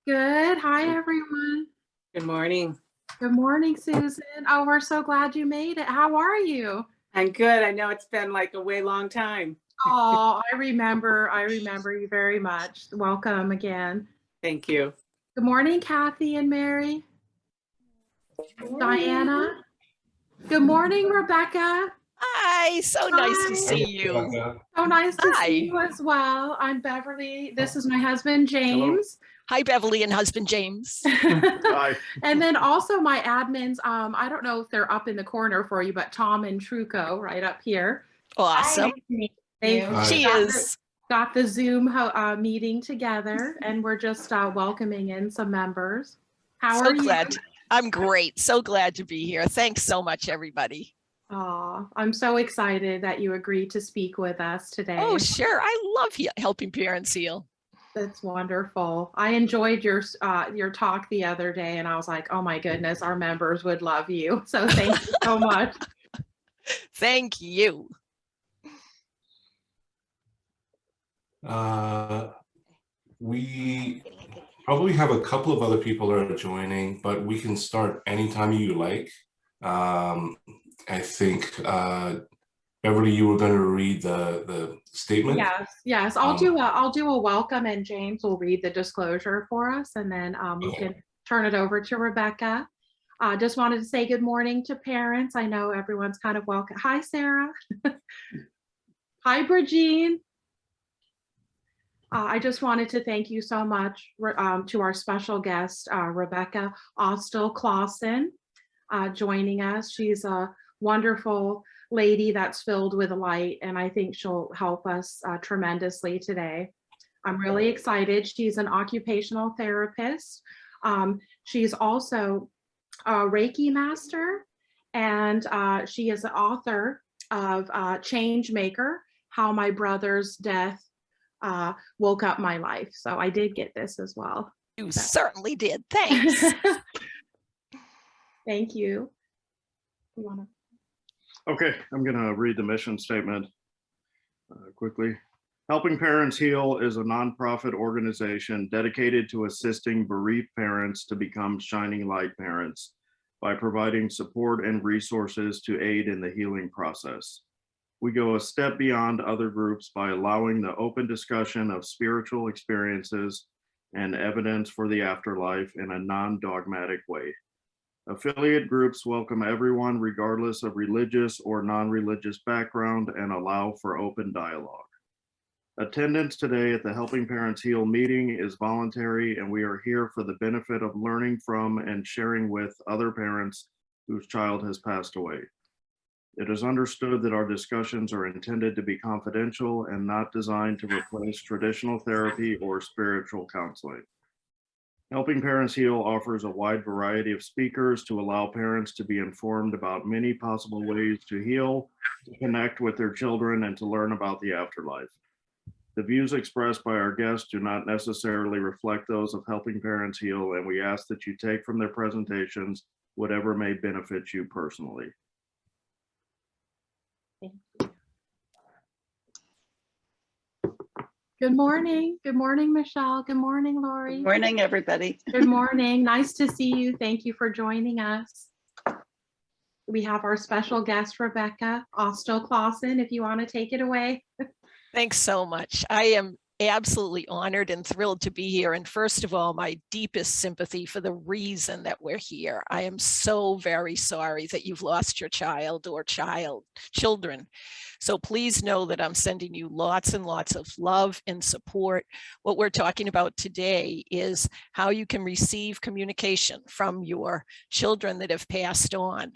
Good. Hi, everyone. Good morning. Good morning, Susan. Oh, we're so glad you made it. How are you? I'm good. I know it's been like a way long time. Oh, I remember you very much. Welcome again. Thank you. Good morning, Kathy and Mary. Diana. Good morning, Rebecca. Hi, so nice to see you. So nice to Hi. see you as well. I'm Beverly. This is my husband, James. Hi, Beverly and husband James. Hi. And then also my admins, I don't know if they're up in the corner for you, but Tom and Truco right up here. Awesome. She got the Zoom meeting together, and we're just welcoming in some members. How are you? I'm great. So glad to be here. Thanks so much, everybody. Oh, I'm so excited that you agreed to speak with us today. Oh, sure. I love helping parents heal. That's wonderful. I enjoyed your talk the other day, and I was like, oh my goodness, our members would love you. So thank you so much. Thank you. We probably have a couple of other people that are joining, but we can start anytime you like. I think Beverly, you were going to read the statement. Yes. I'll do a welcome, and James will read the disclosure for us, and then we can turn it over to Rebecca. Just wanted to say good morning to parents. I know everyone's kind of welcome. Hi, Sarah. Hi, Brigitte. I just wanted to thank you so much to our special guest, Rebecca Austill-Clausen, joining us. She's a wonderful lady that's filled with light, and I think she'll help us tremendously today. I'm really excited. She's an occupational therapist. She's also a Reiki master, and she is the author of Change Maker: How My Brother's Death Woke Up My Life. So I did get this as well. You certainly did. Thanks. Thank you. Okay, I'm going to read the mission statement quickly. Helping Parents Heal is a nonprofit organization dedicated to assisting bereaved parents to become shining light parents by providing support and resources to aid in the healing process. We go a step beyond other groups by allowing the open discussion of spiritual experiences and evidence for the afterlife in a non-dogmatic way. Affiliate groups welcome everyone regardless of religious or non-religious background and allow for open dialogue. Attendance today at the Helping Parents Heal meeting is voluntary, and we are here for the benefit of learning from and sharing with other parents whose child has passed away. It is understood that our discussions are intended to be confidential and not designed to replace traditional therapy or spiritual counseling. Helping Parents Heal offers a wide variety of speakers to allow parents to be informed about many possible ways to heal, to connect with their children, and to learn about the afterlife. The views expressed by our guests do not necessarily reflect those of Helping Parents Heal, and we ask that you take from their presentations whatever may benefit you personally. Thank you. Good morning. Good morning, Michelle. Good morning, Lori. Good morning, everybody. Good morning. Nice to see you. Thank you for joining us. We have our special guest, Rebecca Austill-Clausen, if you want to take it away. Thanks so much. I am absolutely honored and thrilled to be here. And first of all, my deepest sympathy for the reason that we're here. I am so very sorry that you've lost your child or children. So please know that I'm sending you lots and lots of love and support. What we're talking about today is how you can receive communication from your children that have passed on.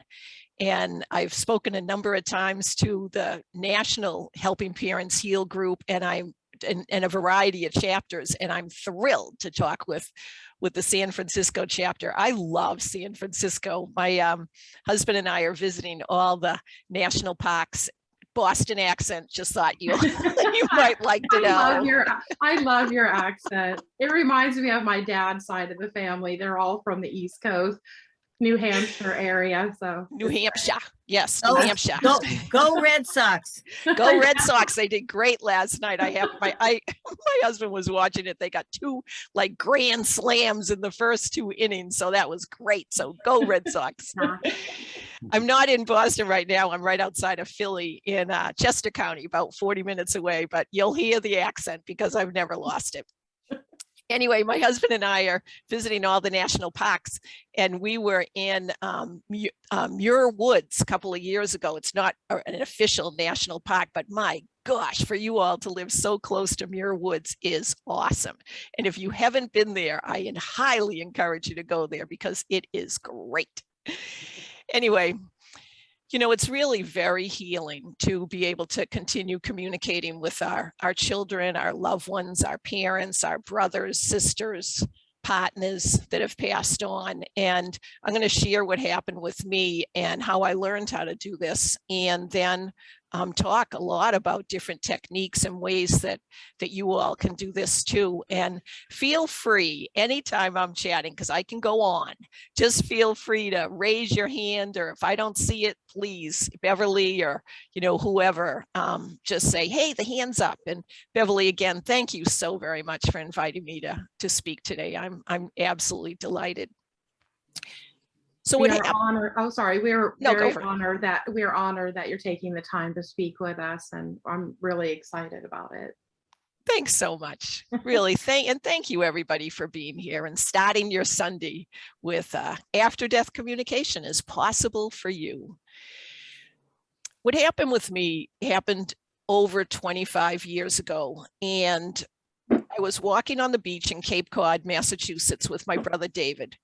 And I've spoken a number of times to the National Helping Parents Heal group, and I'm in a variety of chapters, and I'm thrilled to talk with the San Francisco chapter. I love San Francisco. My husband and I are visiting all the national parks. Boston accent, just thought you might like to know. I love your accent. It reminds me of my dad's side of the family. They're all from the East Coast. New Hampshire area, so. New Hampshire. Yes, New Go- Hampshire. Go Red Sox. Go Red Sox. They did great last night. My husband was watching it. They got 2 like grand slams in the first 2 innings. So that was great. So go Red Sox. I'm not in Boston right now. I'm right outside of Philly in Chester County, about 40 minutes away, but you'll hear the accent because I've never lost it. Anyway, my husband and I are visiting all the national parks, and we were in Muir Woods a couple of years ago. It's not an official national park, but my gosh, for you all to live so close to Muir Woods is awesome. And if you haven't been there, I highly encourage you to go there because it is great. Anyway, you know, it's really very healing to be able to continue communicating with our children, our loved ones, our parents, our brothers, sisters, partners that have passed on. And I'm going to share what happened with me and how I learned how to do this, and then talk a lot about different techniques and ways that you all can do this too. And feel free anytime I'm chatting, because I can go on, just feel free to raise your hand, or if I don't see it, please, Beverly or, you know, whoever, just say, hey, the hand's up. And Beverly, again, thank you so very much for inviting me to speak today. I'm absolutely delighted. So We what are happened? honored. Oh, sorry. We're No, go very for it. honored that you're taking the time to speak with us, and I'm really excited about it. Thanks so much. Really, thank you everybody for being here and starting your Sunday with after death communication is possible for you. What happened with me happened over 25 years ago, and I was walking on the beach in Cape Cod, Massachusetts with my brother David.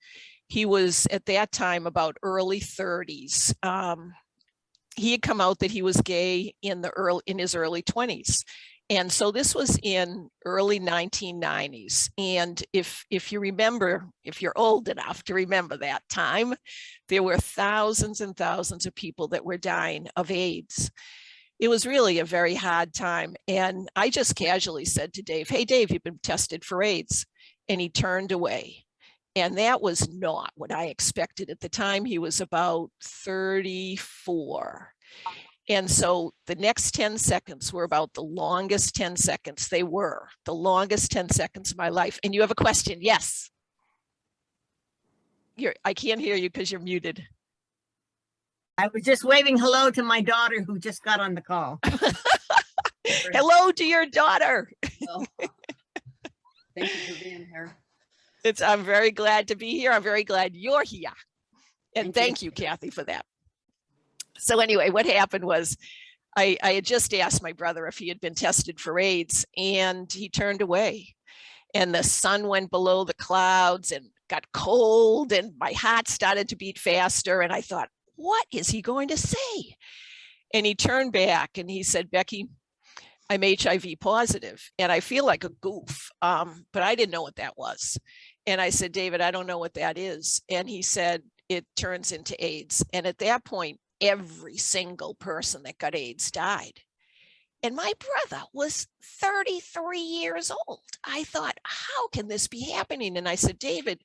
He was at that time about early 30s. He had come out that he was gay in his early 20s. And so this was in early 1990s. And if you remember, if you're old enough to remember that time, there were thousands and thousands of people that were dying of AIDS. It was really a very hard time. And I just casually said to Dave, hey, Dave, you've been tested for AIDS. And he turned away. And that was not what I expected at the time. He was about 34. And so the next 10 seconds were about the longest 10 seconds. They were the longest 10 seconds of my life. And you have a question? Yes. I can't hear you because you're muted. I was just waving hello to my daughter who just got on the call. Hello to your daughter. Well, thank you for being here. I'm very glad to be here. I'm very glad you're here. And Thank thank you, Kathy, for that. So anyway, what happened was I had just asked my brother if he had been tested for AIDS, and he turned away. And the sun went below the clouds and got cold, and my heart started to beat faster. And I thought, what is he going to say? And he turned back and he said, Becky, I'm HIV positive. And I feel like a goof, but I didn't know what that was. And I said, David, I don't know what that is. And he said, it turns into AIDS. And at that point, every single person that got AIDS died. And my brother was 33 years old. I thought, how can this be happening? And I said, David,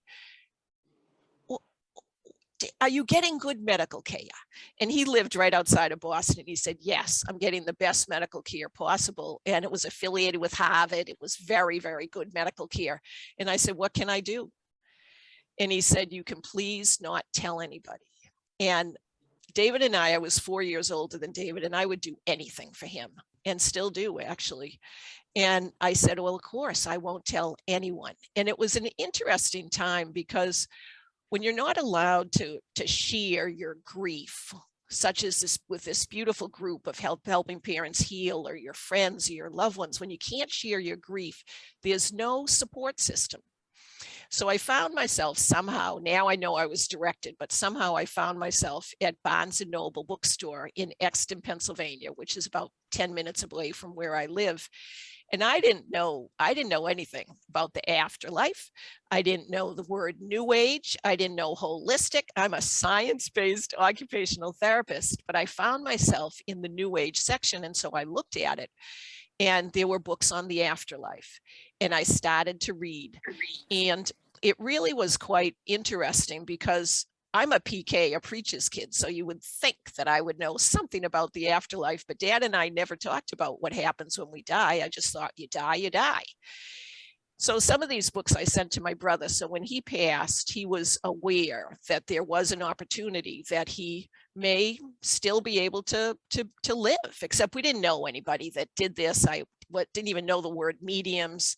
are you getting good medical care? And he lived right outside of Boston. And he said, yes, I'm getting the best medical care possible. And it was affiliated with Harvard. It was very, very good medical care. And I said, what can I do? And he said, you can please not tell anybody. And David and I was 4 years older than David, and I would do anything for him, and still do, actually. And I said, well, of course, I won't tell anyone. And it was an interesting time because when you're not allowed to share your grief, such as this with this beautiful group of helping parents heal, or your friends or your loved ones, when you can't share your grief, there's no support system. So I found myself somehow, now I know I was directed, but somehow I found myself at Barnes & Noble bookstore in Exton, Pennsylvania, which is about 10 minutes away from where I live. And I didn't know anything about the afterlife. I didn't know the word New Age. I didn't know holistic. I'm a science-based occupational therapist, but I found myself in the New Age section. And so I looked at it, and there were books on the afterlife. And I started to read. And it really was quite interesting because I'm a PK, a preacher's kid, so you would think that I would know something about the afterlife, but Dad and I never talked about what happens when we die. I just thought you die, you die. So some of these books I sent to my brother. So when he passed, he was aware that there was an opportunity that he may still be able to live, except we didn't know anybody that did this. I didn't even know the word mediums.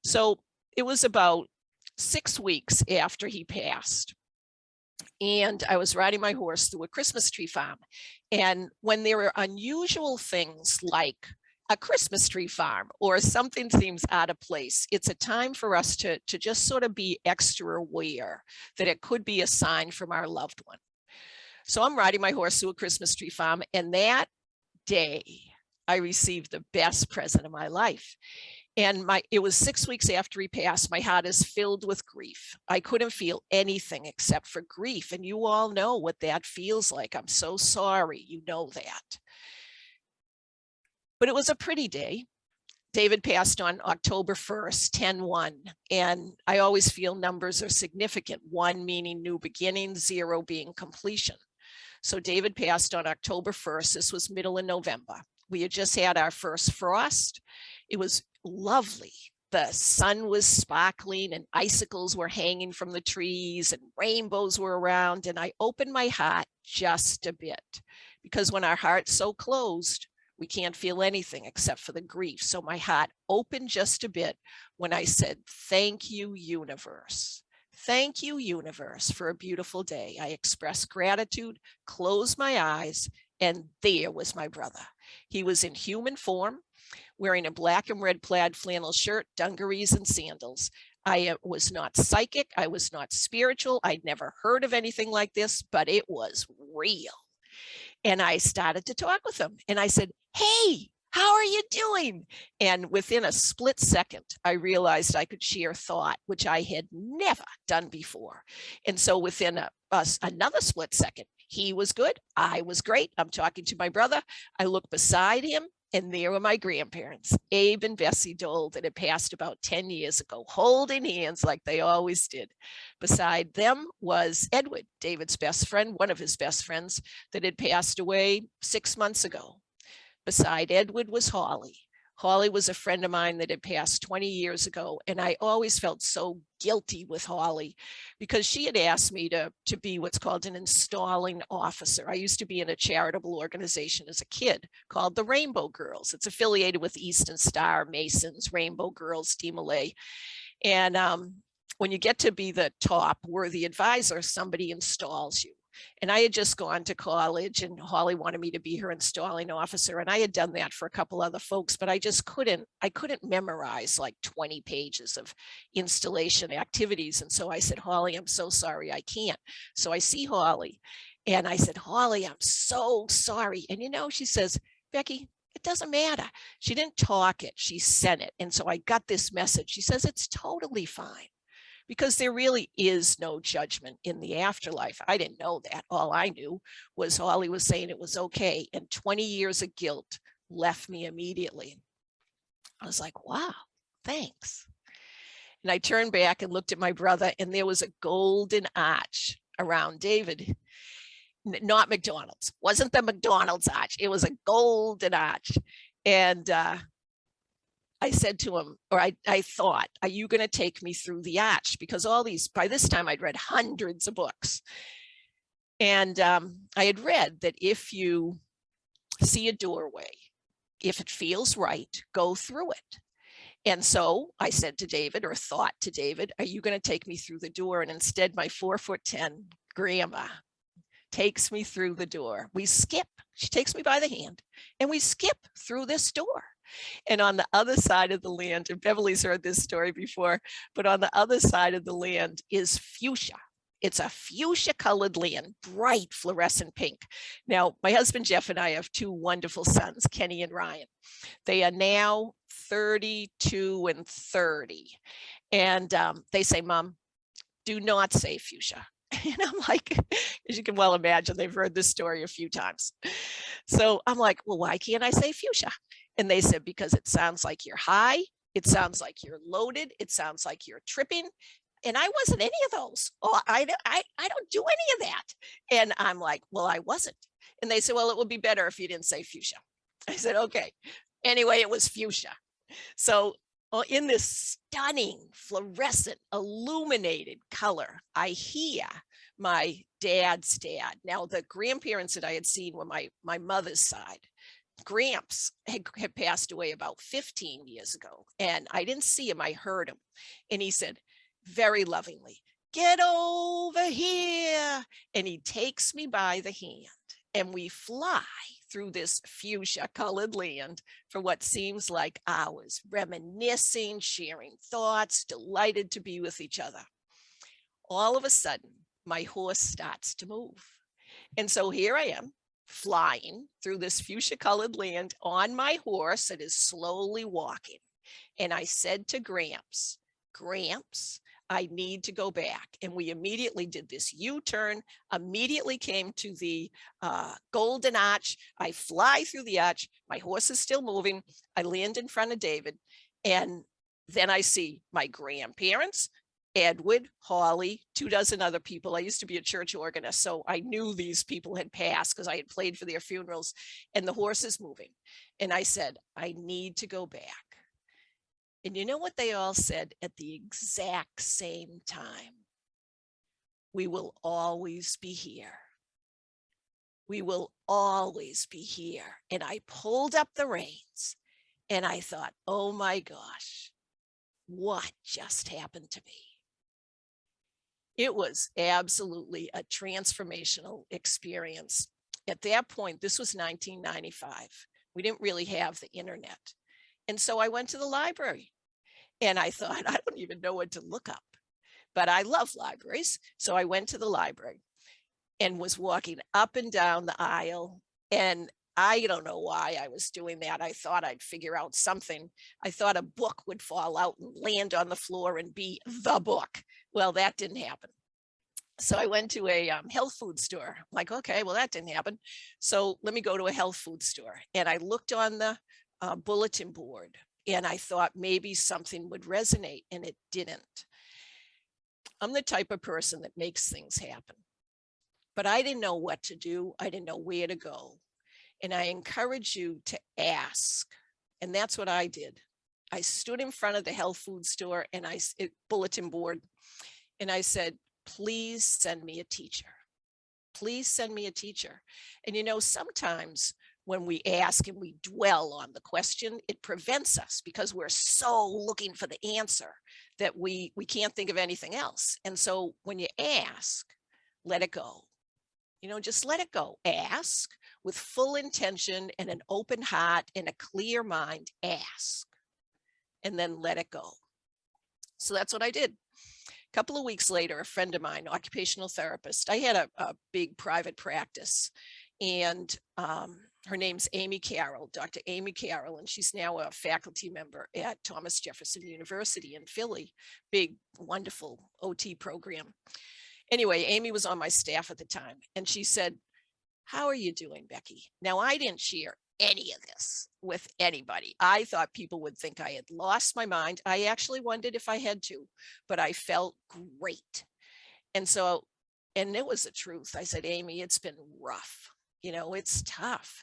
So it was about 6 weeks after he passed. And I was riding my horse through a Christmas tree farm. And when there are unusual things like a Christmas tree farm or something seems out of place, it's a time for us to just sort of be extra aware that it could be a sign from our loved one. So I'm riding my horse through a Christmas tree farm, and that day I received the best present of my life. And it was 6 weeks after he passed. My heart is filled with grief. I couldn't feel anything except for grief. And you all know what that feels like. I'm so sorry. You know that. But it was a pretty day. David passed on October 1st, 10/1. And I always feel numbers are significant. 1 meaning new beginning, 0 being completion. So David passed on October 1st. This was middle of November. We had just had our first frost. It was lovely. The sun was sparkling and icicles were hanging from the trees and rainbows were around. And I opened my heart just a bit, because when our heart's so closed, we can't feel anything except for the grief. So my heart opened just a bit when I said, "Thank you, universe. Thank you, universe, for a beautiful day." I expressed gratitude, closed my eyes, and there was my brother. He was in human form, wearing a black and red plaid flannel shirt, dungarees, and sandals. I was not psychic. I was not spiritual. I'd never heard of anything like this, but it was real. And I started to talk with him. And I said, "Hey, how are you doing?" And within a split second, I realized I could share thought, which I had never done before. And so within another split second, he was good. I was great. I'm talking to my brother. I look beside him, and there were my grandparents, Abe and Bessie Dole, that had passed about 10 years ago, holding hands like they always did. Beside them was Edward, David's best friend, one of his best friends that had passed away 6 months ago. Beside Edward was Holly. Holly was a friend of mine that had passed 20 years ago. And I always felt so guilty with Holly because she had asked me to be what's called an installing officer. I used to be in a charitable organization as a kid called the Rainbow Girls. It's affiliated with Eastern Star, Masons, Rainbow Girls, DeMolay. And when you get to be the top worthy advisor, somebody installs you. And I had just gone to college, and Holly wanted me to be her installing officer. And I had done that for a couple other folks, but I couldn't memorize like 20 pages of installation activities. And so I said, "Holly, I'm so sorry, I can't." So I see Holly and I said, "Holly, I'm so sorry." And she says, "Becky, it doesn't matter." She didn't talk it, she sent it. And so I got this message. She says, "It's totally fine." Because there really is no judgment in the afterlife. I didn't know that. All I knew was Holly was saying it was okay. And 20 years of guilt left me immediately. I was like, wow, thanks. And I turned back and looked at my brother, and there was a golden arch around David. Not McDonald's. Wasn't the McDonald's arch. It was a golden arch. And I said to him, or I thought, "Are you going to take me through the arch?" Because by this time I'd read hundreds of books. And I had read that if you see a doorway, if it feels right, go through it. And so I said to David, or thought to David, "Are you going to take me through the door?" And instead my 4'10" grandma takes me through the door. We skip. She takes me by the hand and we skip through this door. And on the other side of the land, and Beverly's heard this story before, but on the other side of the land is fuchsia. It's a fuchsia colored land, bright fluorescent pink. Now, my husband Jeff and I have 2 wonderful sons, Kenny and Ryan. They are now 32 and 30. And they say, "Mom, do not say fuchsia." And I'm like, as you can well imagine, they've heard this story a few times. So I'm like, "Well, why can't I say fuchsia?" And they said, "Because it sounds like you're high. It sounds like you're loaded. It sounds like you're tripping. And I wasn't any of those. Oh, I don't do any of that. And I'm like, well, I wasn't. And they said, well, it would be better if you didn't say fuchsia. I said, okay. Anyway, it was fuchsia. So in this stunning, fluorescent, illuminated color, I hear my dad's dad. Now, the grandparents that I had seen were my mother's side. Gramps had passed away about 15 years ago, and I didn't see him, I heard him. And he said, very lovingly, get over here. And he takes me by the hand, and we fly through this fuchsia colored land for what seems like hours, reminiscing, sharing thoughts, delighted to be with each other. All of a sudden, my horse starts to move. And so here I am, flying through this fuchsia colored land on my horse that is slowly walking. And I said to Gramps, Gramps, I need to go back. And we immediately did this U-turn, immediately came to the Golden Arch. I fly through the arch. My horse is still moving. I land in front of David. And then I see my grandparents, Edward, Holly, 24 other people. I used to be a church organist, so I knew these people had passed because I had played for their funerals, and the horse is moving. And I said, I need to go back. And you know what they all said at the exact same time? We will always be here. We will always be here. And I pulled up the reins and I thought, oh my gosh, what just happened to me? It was absolutely a transformational experience. At that point, this was 1995. We didn't really have the internet. And so I went to the library and I thought, I don't even know what to look up, but I love libraries. So I went to the library and was walking up and down the aisle. And I don't know why I was doing that. I thought I'd figure out something. I thought a book would fall out and land on the floor and be the book. Well, that didn't happen. So I went to a health food store. I'm like, okay, well, that didn't happen. So let me go to a health food store. And I looked on the bulletin board and I thought maybe something would resonate, and it didn't. I'm the type of person that makes things happen, but I didn't know what to do. I didn't know where to go. And I encourage you to ask. And that's what I did. I stood in front of the health food store and bulletin board, and I said, please send me a teacher. Please send me a teacher. And you know, sometimes when we ask and we dwell on the question, it prevents us because we're so looking for the answer that we can't think of anything else. And so when you ask, let it go. You know, just let it go. Ask with full intention and an open heart and a clear mind. Ask and then let it go. So that's what I did. A couple of weeks later, a friend of mine, occupational therapist, I had a big private practice, and her name's Amy Carroll, Dr. Amy Carroll, and she's now a faculty member at Thomas Jefferson University in Philly, big, wonderful OT program. Anyway, Amy was on my staff at the time, and she said, how are you doing, Becky? Now, I didn't share any of this with anybody. I thought people would think I had lost my mind. I actually wondered if I had to, but I felt great. And so, and it was the truth. I said, Amy, it's been rough. You know, it's tough.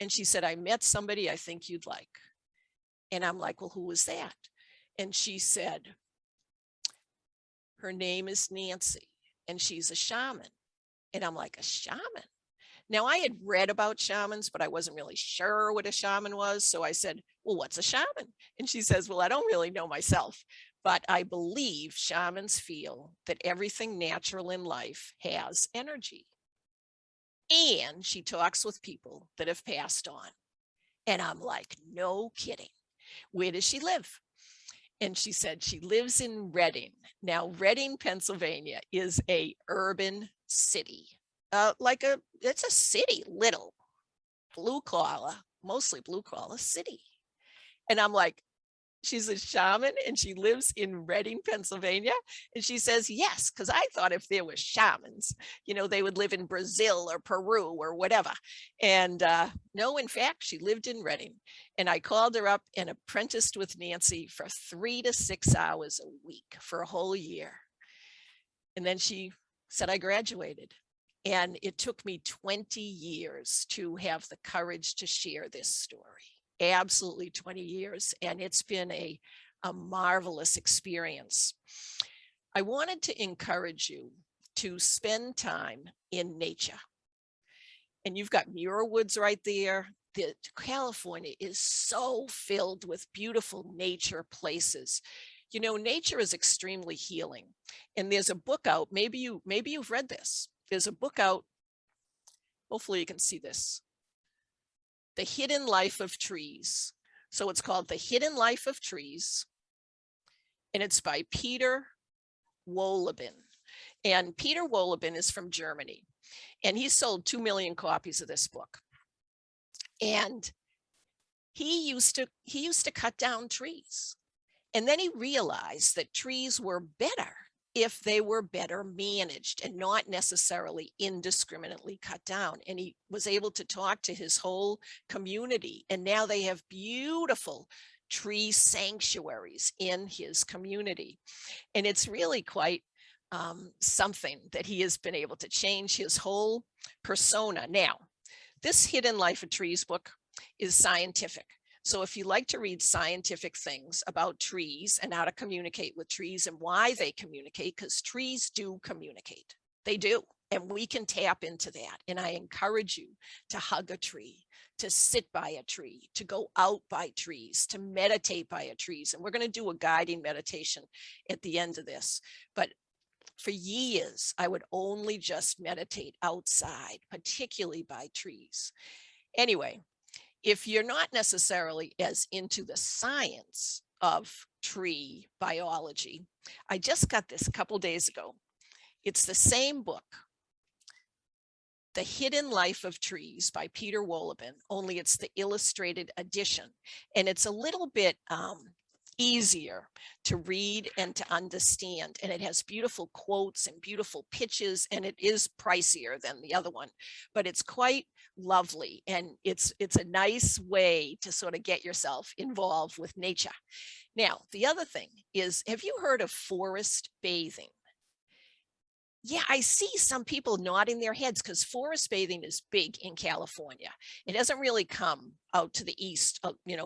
And she said, I met somebody I think you'd like. And I'm like, well, who was that? And she said, her name is Nancy, and she's a shaman. And I'm like, a shaman? Now, I had read about shamans, but I wasn't really sure what a shaman was. So I said, well, what's a shaman? And she says, well, I don't really know myself, but I believe shamans feel that everything natural in life has energy. And she talks with people that have passed on. And I'm like, no kidding. Where does she live? And she said she lives in Reading. Now, Reading, Pennsylvania is a urban city. It's a city, little blue collar, mostly blue collar city. And I'm like, she's a shaman and she lives in Reading, Pennsylvania. And she says, yes, because I thought if there were shamans, you know, they would live in Brazil or Peru or whatever. And no, in fact, she lived in Reading. And I called her up and apprenticed with Nancy for 3 to 6 hours a week for a whole year. And then she said, I graduated. And it took me 20 years to have the courage to share this story. Absolutely 20 years. And it's been a marvelous experience. I wanted to encourage you to spend time in nature. And you've got Muir Woods right there. California is so filled with beautiful nature places. You know, nature is extremely healing. And there's a book out, maybe you've read this. There's a book out, hopefully you can see this, The Hidden Life of Trees. So it's called The Hidden Life of Trees, and it's by Peter Wohlleben. And Peter Wohlleben is from Germany, and he sold 2 million copies of this book. And he used to cut down trees. And then he realized that trees were better if they were better managed and not necessarily indiscriminately cut down. And he was able to talk to his whole community. And now they have beautiful tree sanctuaries in his community. And it's really quite something that he has been able to change his whole persona. Now, this Hidden Life of Trees book is scientific. So if you like to read scientific things about trees and how to communicate with trees and why they communicate, because trees do communicate, they do. And we can tap into that. And I encourage you to hug a tree, to sit by a tree, to go out by trees, to meditate by a trees. And we're going to do a guiding meditation at the end of this. But for years, I would only just meditate outside, particularly by trees. Anyway, if you're not necessarily as into the science of tree biology, I just got this a couple days ago. It's the same book, The Hidden Life of Trees by Peter Wohlleben, only it's the illustrated edition. And it's a little bit easier to read and to understand. And it has beautiful quotes and beautiful pictures, and it is pricier than the other one, but it's quite lovely. And it's a nice way to sort of get yourself involved with nature. Now, the other thing is, have you heard of forest bathing? Yeah, I see some people nodding their heads because forest bathing is big in California. It doesn't really come out to the east,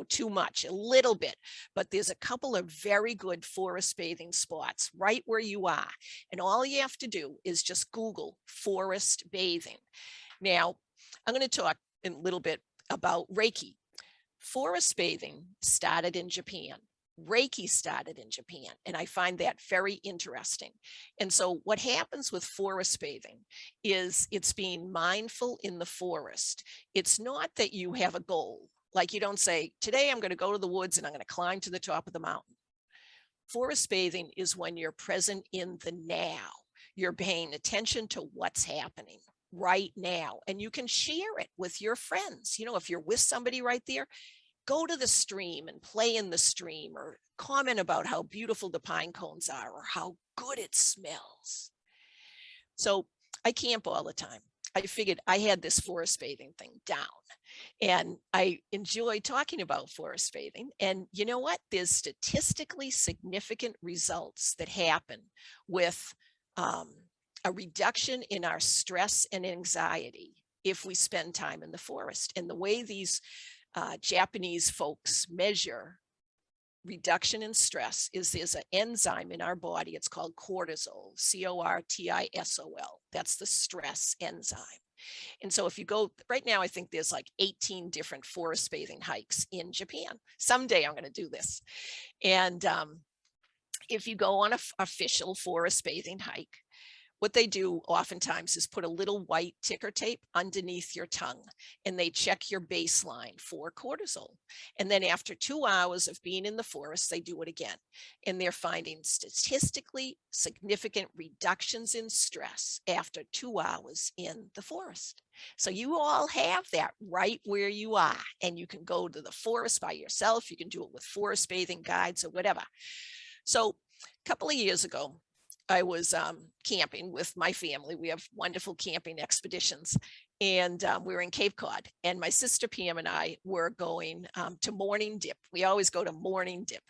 too much, a little bit, but there's a couple of very good forest bathing spots right where you are. And all you have to do is just Google forest bathing. Now, I'm going to talk a little bit about Reiki. Forest bathing started in Japan. Reiki started in Japan, and I find that very interesting. And so what happens with forest bathing is it's being mindful in the forest. It's not that you have a goal. Like you don't say, today I'm going to go to the woods and I'm going to climb to the top of the mountain. Forest bathing is when you're present in the now. You're paying attention to what's happening right now, and you can share it with your friends. You know, if you're with somebody right there, go to the stream and play in the stream, or comment about how beautiful the pine cones are or how good it smells. So I camp all the time. I figured I had this forest bathing thing down, and I enjoy talking about forest bathing. And you know what? There's statistically significant results that happen with a reduction in our stress and anxiety if we spend time in the forest. And the way these Japanese folks measure reduction in stress is there's an enzyme in our body. It's called cortisol, cortisol. That's the stress enzyme. And so if you go right now, I think there's like 18 different forest bathing hikes in Japan. Someday I'm going to do this. And if you go on an official forest bathing hike, what they do oftentimes is put a little white ticker tape underneath your tongue, and they check your baseline for cortisol. And then after 2 hours of being in the forest, they do it again. And they're finding statistically significant reductions in stress after 2 hours in the forest. So you all have that right where you are, and you can go to the forest by yourself. You can do it with forest bathing guides or whatever. So a couple of years ago, I was camping with my family. We have wonderful camping expeditions, and we were in Cape Cod, and my sister Pam and I were going to Morning Dip. We always go to Morning Dip,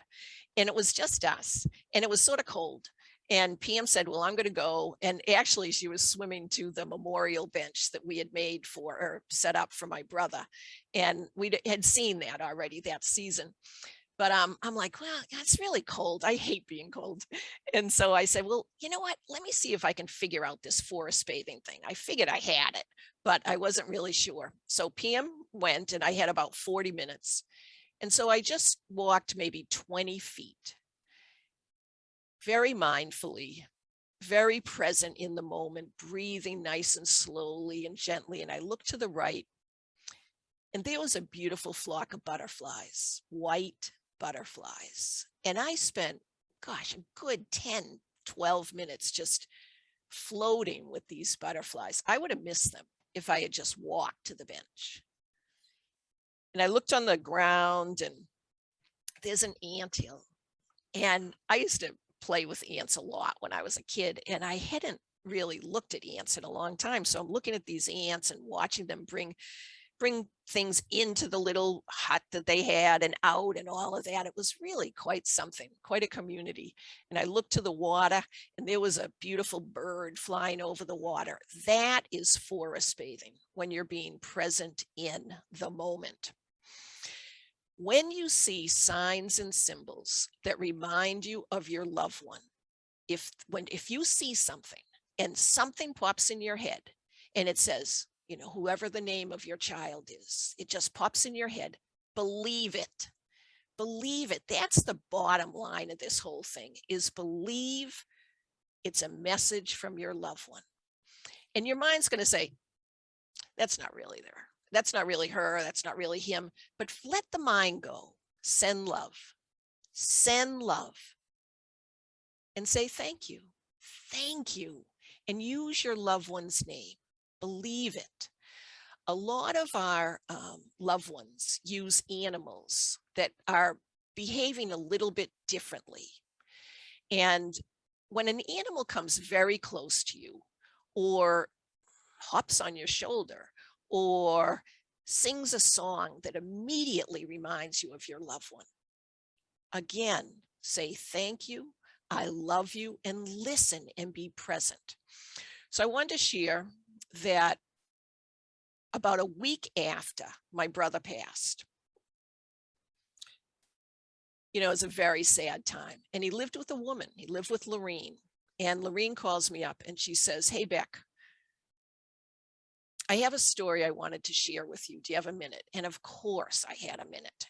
and it was just us, and it was sort of cold. And Pam said, well, I'm going to go. And actually, she was swimming to the memorial bench that we had made for, or set up for my brother. And we had seen that already that season. But I'm like, well, it's really cold. I hate being cold. And so I said, well, you know what? Let me see if I can figure out this forest bathing thing. I figured I had it, but I wasn't really sure. So Pam went and I had about 40 minutes. And so I just walked maybe 20 feet, very mindfully, very present in the moment, breathing nice and slowly and gently. And I looked to the right, and there was a beautiful flock of butterflies, white butterflies. And I spent, gosh, a good 10, 12 minutes just floating with these butterflies. I would have missed them if I had just walked to the bench. And I looked on the ground, and there's an anthill. And I used to play with ants a lot when I was a kid, and I hadn't really looked at ants in a long time. So I'm looking at these ants and watching them bring things into the little hut that they had and out and all of that. It was really quite something, quite a community. And I looked to the water, and there was a beautiful bird flying over the water. That is forest bathing, when you're being present in the moment. When you see signs and symbols that remind you of your loved one, if you see something and something pops in your head and it says, you know, whoever the name of your child is, it just pops in your head, believe it. Believe it. That's the bottom line of this whole thing, is believe it's a message from your loved one. And your mind's going to say, that's not really there. That's not really her. That's not really him. But let the mind go. Send love. Send love. And say thank you. Thank you. And use your loved one's name. Believe it. A lot of our loved ones use animals that are behaving a little bit differently. And when an animal comes very close to you, or hops on your shoulder, or sings a song that immediately reminds you of your loved one, again, say thank you, I love you, and listen and be present. So I wanted to share that about a week after my brother passed, you know, it was a very sad time. And he lived with a woman. He lived with Lorene. And Lorene calls me up and she says, hey, Beck, I have a story I wanted to share with you. Do you have a minute? And of course I had a minute,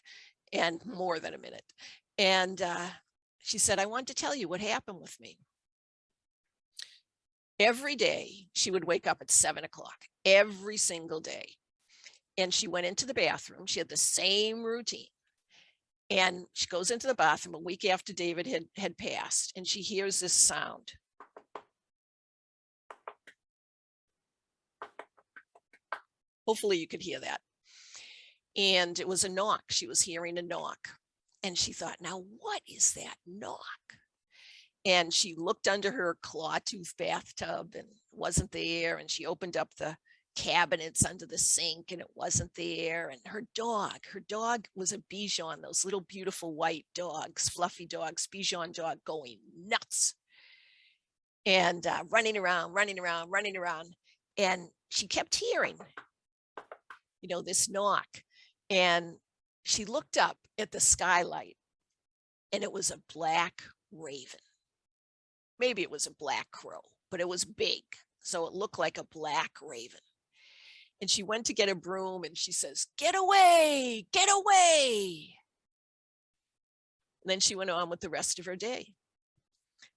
and more than a minute. And she said, I want to tell you what happened with me. Every day she would wake up at 7 o'clock, every single day. And she went into the bathroom. She had the same routine. And she goes into the bathroom a week after David had passed, and she hears this sound. Hopefully you could hear that. And it was a knock. She was hearing a knock. And she thought, now what is that knock? And she looked under her claw-tooth bathtub and it wasn't there. And she opened up the cabinets under the sink and it wasn't there. And her dog was a Bichon, those little beautiful white dogs, fluffy dogs, Bichon dog, going nuts. And running around. And she kept hearing, you know, this knock. And she looked up at the skylight and it was a black raven. Maybe it was a black crow, but it was big. So it looked like a black raven. And she went to get a broom and she says, get away, get away. And then she went on with the rest of her day.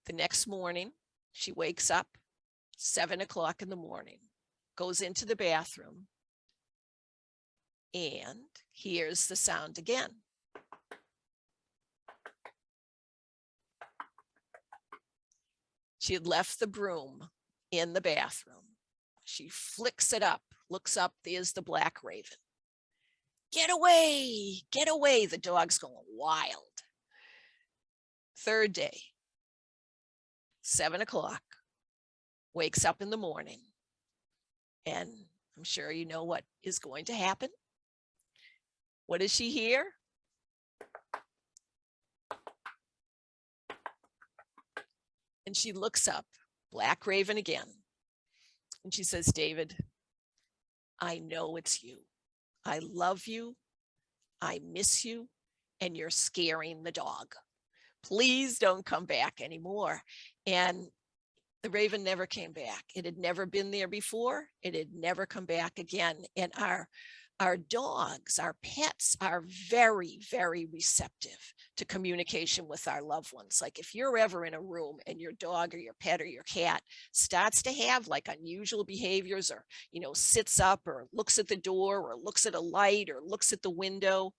The next morning, she wakes up 7 o'clock in the morning, goes into the bathroom, and hears the sound again. She had left the broom in the bathroom. She flicks it up, looks up, there's the black raven. Get away, get away. The dog's going wild. Third day, 7 o'clock, wakes up in the morning, and I'm sure you know what is going to happen. What does she hear? And she looks up, Black Raven again. And she says, David, I know it's you. I love you. I miss you. And you're scaring the dog. Please don't come back anymore. And the raven never came back. It had never been there before. It had never come back again. And our dogs, our pets are very, very receptive to communication with our loved ones. Like if you're ever in a room and your dog or your pet or your cat starts to have like unusual behaviors, or, you know, sits up or looks at the door or looks at a light or looks at the window,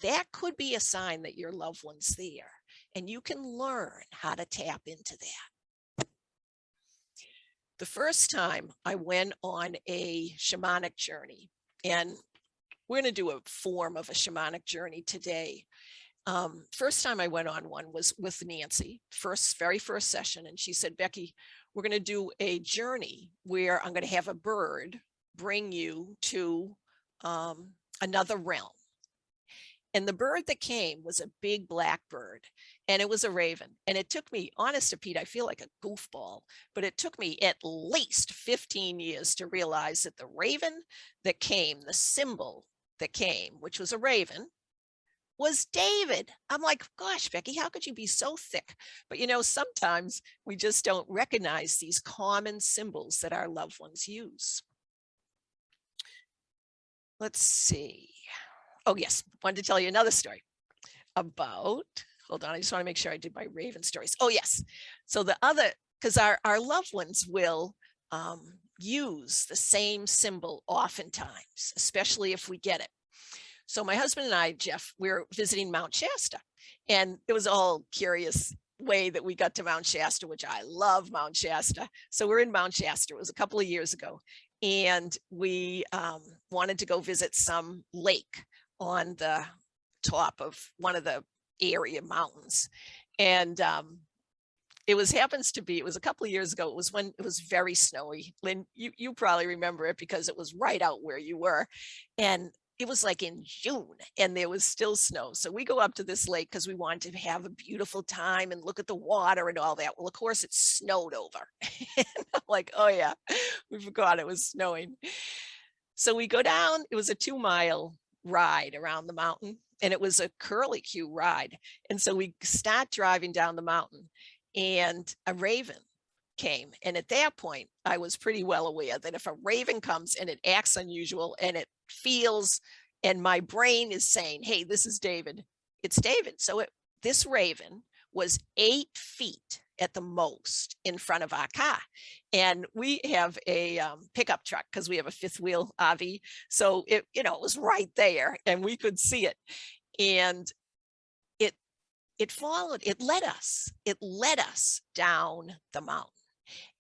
that could be a sign that your loved one's there. And you can learn how to tap into that. The first time I went on a shamanic journey, and we're going to do a form of a shamanic journey today. First time I went on one was with Nancy, very first session. And she said, Becky, we're going to do a journey where I'm going to have a bird bring you to another realm. And the bird that came was a big black bird, and it was a raven. And it took me, honest to Pete, I feel like a goofball, but it took me at least 15 years to realize that the raven that came, the symbol that came, which was a raven, was David. I'm like, gosh, Becky, how could you be so thick? But you know, sometimes we just don't recognize these common symbols that our loved ones use. Let's see. Oh, yes. Wanted to tell you another story about, hold on. I just want to make sure I did my raven stories. Oh, yes. So the other, because our loved ones will use the same symbol oftentimes, especially if we get it. So my husband and I, Jeff, we were visiting Mount Shasta, and it was a whole curious way that we got to Mount Shasta, which I love Mount Shasta. So we're in Mount Shasta. It was a couple of years ago, and we wanted to go visit some lake on the top of one of the area mountains. And it was a couple of years ago. It was when it was very snowy. Lynn, you probably remember it because it was right out where you were. And it was like in June and there was still snow. So we go up to this lake because we wanted to have a beautiful time and look at the water and all that. Well, of course it snowed over. And I'm like, oh yeah, we forgot it was snowing. So we go down, it was a 2-mile ride around the mountain, and it was a curlicue ride. And so we start driving down the mountain, and a raven came. And at that point, I was pretty well aware that if a raven comes and it acts unusual and it feels, and my brain is saying, hey, this is David, it's David. So this raven was 8 feet at the most in front of our car. And we have a pickup truck because we have a 5th wheel RV. So it was right there and we could see it. And it led us down the mountain.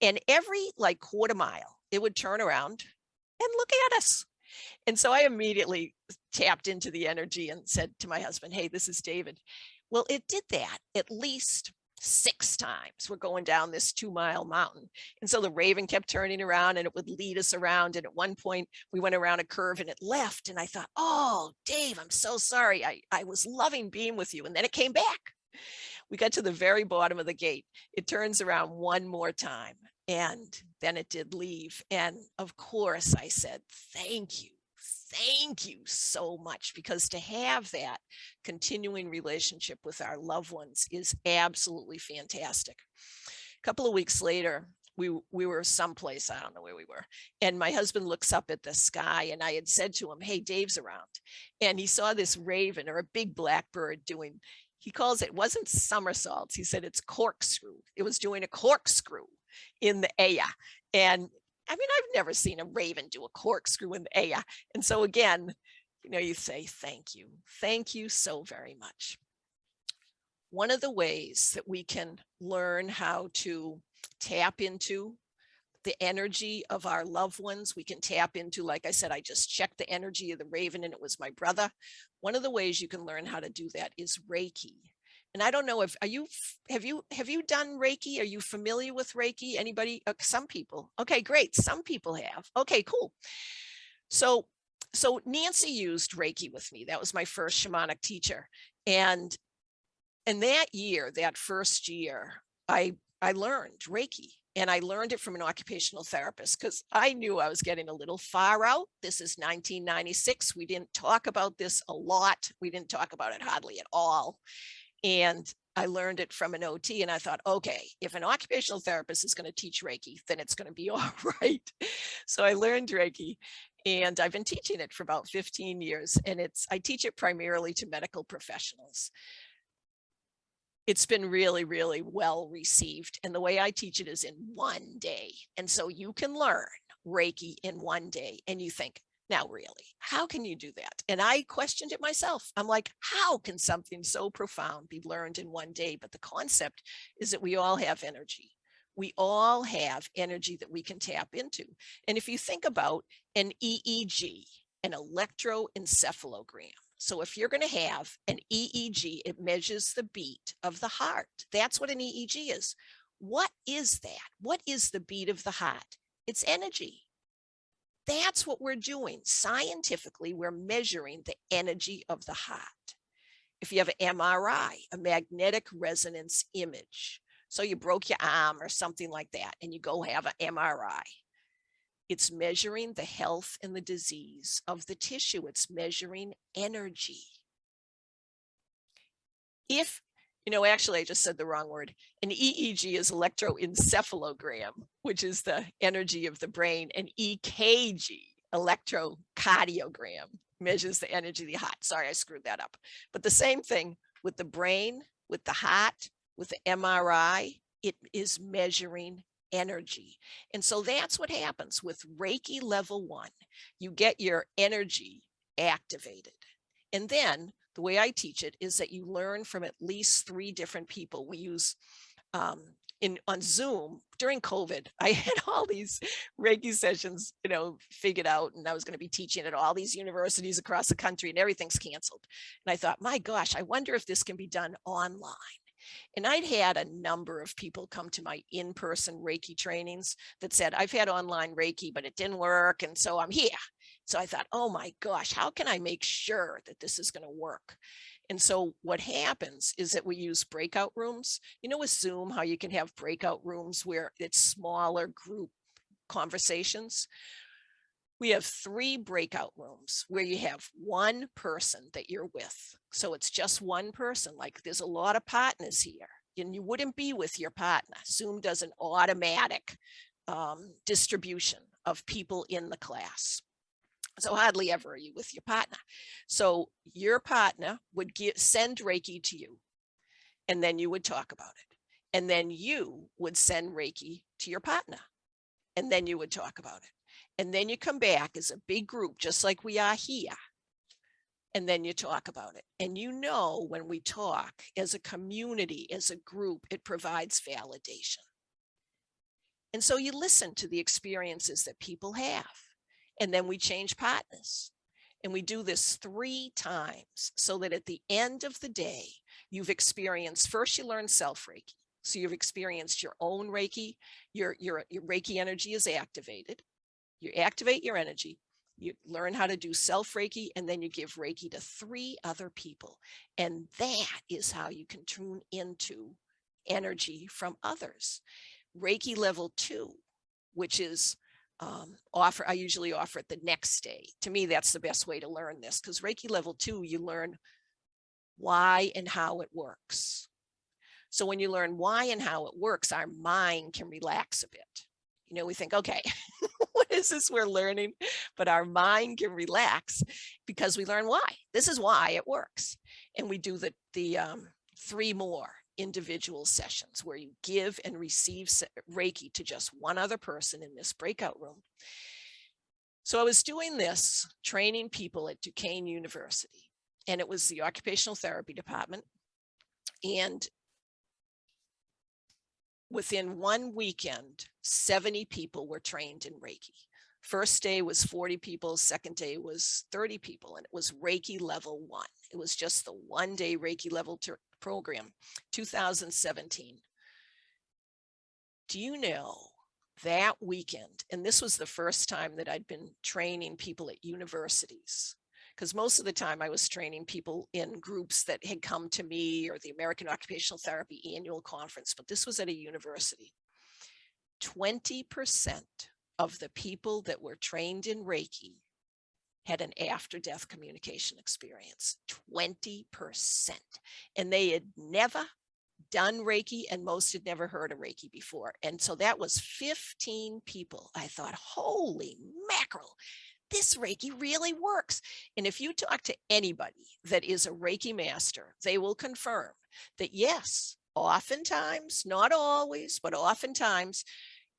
And every like quarter mile, it would turn around and look at us. And so I immediately tapped into the energy and said to my husband, hey, this is David. Well, it did that at least 6 times. We're going down this 2-mile mountain. And so the raven kept turning around and it would lead us around. And at one point we went around a curve and it left. And I thought, oh, Dave, I'm so sorry. I was loving being with you. And then it came back. We got to the very bottom of the gate. It turns around one more time and then it did leave. And of course I said, thank you so much, because to have that continuing relationship with our loved ones is absolutely fantastic. A couple of weeks later, we were someplace, I don't know where we were, and my husband looks up at the sky, and I had said to him, hey, Dave's around. And he saw this raven, or a big black bird, doing, he calls it, wasn't somersaults, he said it's corkscrew. It was doing a corkscrew in the air. And I mean, I've never seen a raven do a corkscrew in the air. And so again, you say, thank you so very much. One of the ways that we can learn how to tap into the energy of our loved ones, we can tap into, like I said, I just checked the energy of the raven and it was my brother. One of the ways you can learn how to do that is Reiki. And I don't know if, have you done Reiki? Are you familiar with Reiki? Anybody? Some people. Okay, great. Some people have. Okay, cool. So Nancy used Reiki with me. That was my first shamanic teacher. And that year, that first year, I I learned Reiki, and I learned it from an occupational therapist because I knew I was getting a little far out. This is 1996. We didn't talk about this a lot. We didn't talk about it hardly at all. And I learned it from an OT, and I thought, okay, if an occupational therapist is going to teach Reiki, then it's going to be all right. So I learned Reiki, and I've been teaching it for about 15 years, and I teach it primarily to medical professionals. It's been really, really well received. And the way I teach it is in one day. And so you can learn Reiki in one day. And you think, now really, how can you do that? And I questioned it myself. I'm like, how can something so profound be learned in one day? But the concept is that we all have energy. We all have energy that we can tap into. And if you think about an EEG, an electroencephalogram. So if you're going to have an EEG, it measures the beat of the heart. That's what an EEG is. What is that? What is the beat of the heart? It's energy. That's what we're doing. Scientifically, we're measuring the energy of the heart. If you have an MRI, a magnetic resonance image, so you broke your arm or something like that, and you go have an MRI, it's measuring the health and the disease of the tissue. It's measuring energy. If, actually, I just said the wrong word. An EEG is electroencephalogram, which is the energy of the brain. An EKG, electrocardiogram, measures the energy of the heart. Sorry, I screwed that up. But the same thing with the brain, with the heart, with the MRI, it is measuring energy. And so that's what happens with Reiki level 1. You get your energy activated. And then the way I teach it is that you learn from at least 3 different people. We use on Zoom during COVID, I had all these Reiki sessions, figured out, and I was going to be teaching at all these universities across the country, and everything's canceled. And I thought, my gosh, I wonder if this can be done online. And I'd had a number of people come to my in-person Reiki trainings that said, I've had online Reiki, but it didn't work. And so I'm here. So I thought, oh my gosh, how can I make sure that this is going to work? And so what happens is that we use breakout rooms. With Zoom, how you can have breakout rooms where it's smaller group conversations. We have 3 breakout rooms where you have one person that you're with. So it's just one person. Like there's a lot of partners here, and you wouldn't be with your partner. Zoom does an automatic distribution of people in the class. So hardly ever are you with your partner. So your partner would send Reiki to you, and then you would talk about it. And then you would send Reiki to your partner, and then you would talk about it. And then you come back as a big group, just like we are here. And then you talk about it. And when we talk as a community, as a group, it provides validation. And so you listen to the experiences that people have. And then we change partners. And we do this 3 times so that at the end of the day, you've experienced, first you learn self-Reiki. So you've experienced your own Reiki, your Reiki energy is activated. You activate your energy, you learn how to do self-Reiki, and then you give Reiki to 3 other people. And that is how you can tune into energy from others. Reiki level 2, which is I usually offer it the next day. To me, that's the best way to learn this, because Reiki level 2, you learn why and how it works. So when you learn why and how it works, our mind can relax a bit. We think, okay, what is this we're learning? But our mind can relax because we learn why. This is why it works. And we do the 3 more individual sessions where you give and receive Reiki to just one other person in this breakout room. So I was doing this, training people at Duquesne University, and it was the occupational therapy department. And within one weekend, 70 people were trained in Reiki. First day was 40 people, second day was 30 people, and it was Reiki level 1. It was just the 1-day Reiki level program, 2017. Do you know that weekend, and this was the first time that I'd been training people at universities, because most of the time I was training people in groups that had come to me or the American Occupational Therapy annual conference, but this was at a university. 20% of the people that were trained in Reiki had an after-death communication experience, 20%. And they had never done Reiki, and most had never heard of Reiki before. And so that was 15 people. I thought, holy mackerel, this Reiki really works. And if you talk to anybody that is a Reiki master, they will confirm that yes, oftentimes, not always, but oftentimes,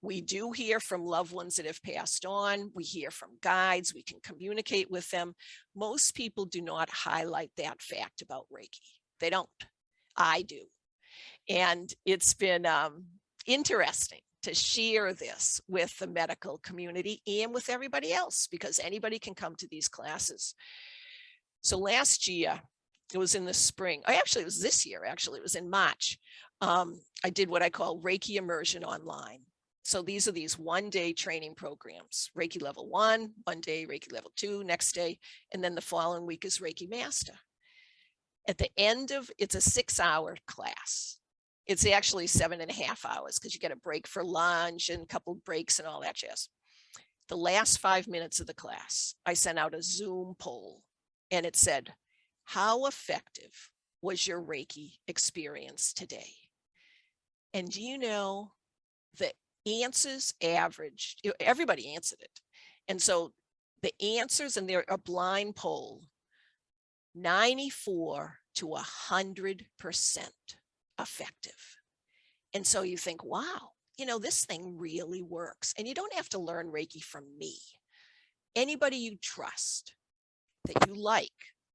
we do hear from loved ones that have passed on. We hear from guides. We can communicate with them. Most people do not highlight that fact about Reiki. They don't. I do. And it's been interesting to share this with the medical community and with everybody else, because anybody can come to these classes. So last year, it was in the spring. Actually, it was this year. Actually, it was in March. I did what I call Reiki immersion online. So these are these one-day training programs, Reiki level 1, one day, Reiki level 2, next day, and then the following week is Reiki master. At the end of, it's a 6-hour class. It's actually 7.5 hours because you get a break for lunch and a couple breaks and all that jazz. The last 5 minutes of the class, I sent out a Zoom poll and it said, how effective was your Reiki experience today? And do you know that answers averaged, everybody answered it. And so the answers, and they're a blind poll, 94 to 100% effective. And so you think, wow, you know, this thing really works. And you don't have to learn Reiki from me. Anybody you trust, that you like,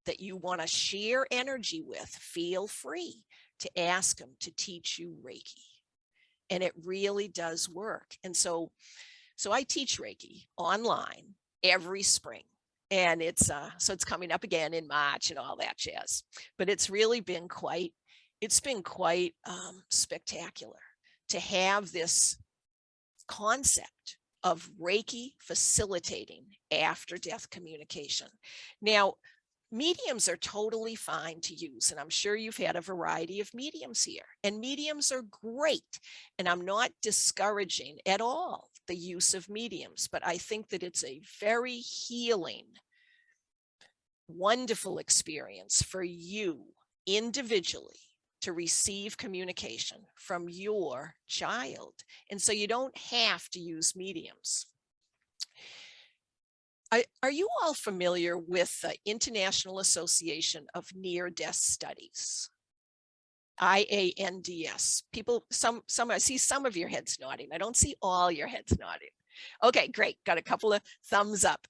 that you want to share energy with, feel free to ask them to teach you Reiki. And it really does work. And so I teach Reiki online every spring. And it's coming up again in March and all that jazz. But it's really been quite spectacular to have this concept of Reiki facilitating after-death communication. Now, mediums are totally fine to use, and I'm sure you've had a variety of mediums here, and mediums are great, and I'm not discouraging at all the use of mediums, but I think that it's a very healing, wonderful experience for you individually to receive communication from your child, and so you don't have to use mediums. Are you all familiar with the International Association of Near-Death Studies? IANDS. People, I see some of your heads nodding. I don't see all your heads nodding. Okay, great. Got a couple of thumbs up.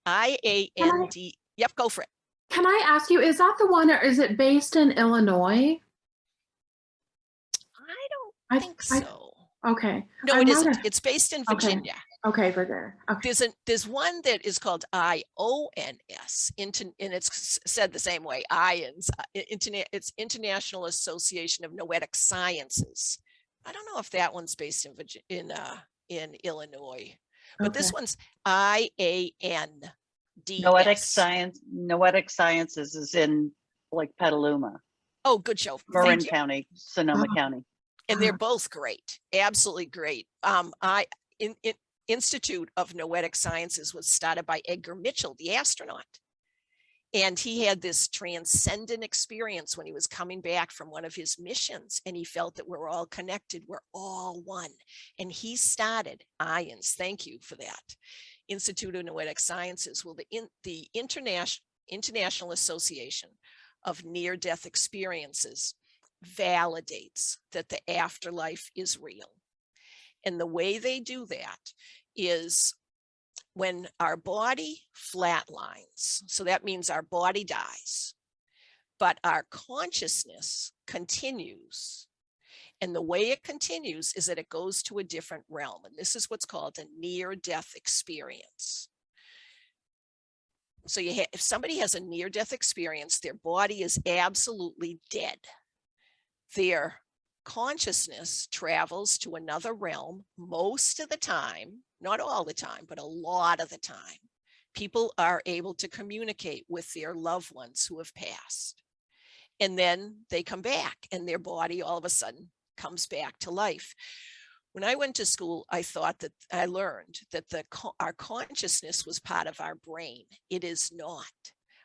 IAND. Yep, go for it. Can I ask you, is that the one, or is it based in Illinois? I don't think so. Okay. No, it isn't. It's based in Virginia. Okay, for there. Okay. There's one that is called IONS, and it's said the same way. It's International Association of Noetic Sciences. I don't know if that one's based in Illinois, but this one's IANDS. Noetic Sciences is in like Petaluma, Oh, good show. Marin County, Sonoma County. And they're both great, absolutely great. Institute of Noetic Sciences was started by Edgar Mitchell, the astronaut. And he had this transcendent experience when he was coming back from one of his missions, and he felt that we're all connected, we're all one. And he started IANS, thank you for that, Institute of Noetic Sciences. Well, the International Association of Near-Death Experiences validates that the afterlife is real. And the way they do that is when our body flatlines, so that means our body dies, but our consciousness continues. And the way it continues is that it goes to a different realm. And this is what's called a near-death experience. So if somebody has a near-death experience, their body is absolutely dead. Their consciousness travels to another realm most of the time, not all the time, but a lot of the time, people are able to communicate with their loved ones who have passed. And then they come back and their body all of a sudden comes back to life. When I went to school, I learned that our consciousness was part of our brain. It is not.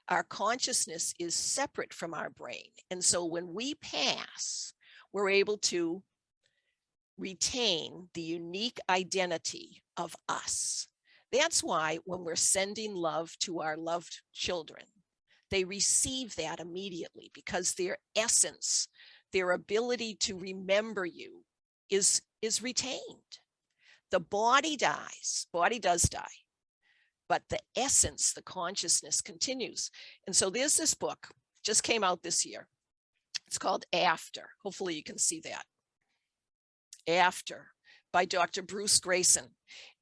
Our consciousness is separate from our brain. And so when we pass, we're able to retain the unique identity of us. That's why when we're sending love to our loved children, they receive that immediately, because their essence, their ability to remember you is retained. The body dies, body does die, but the essence, the consciousness continues. And so there's this book, just came out this year. It's called After. Hopefully you can see that. After, by Dr. Bruce Grayson.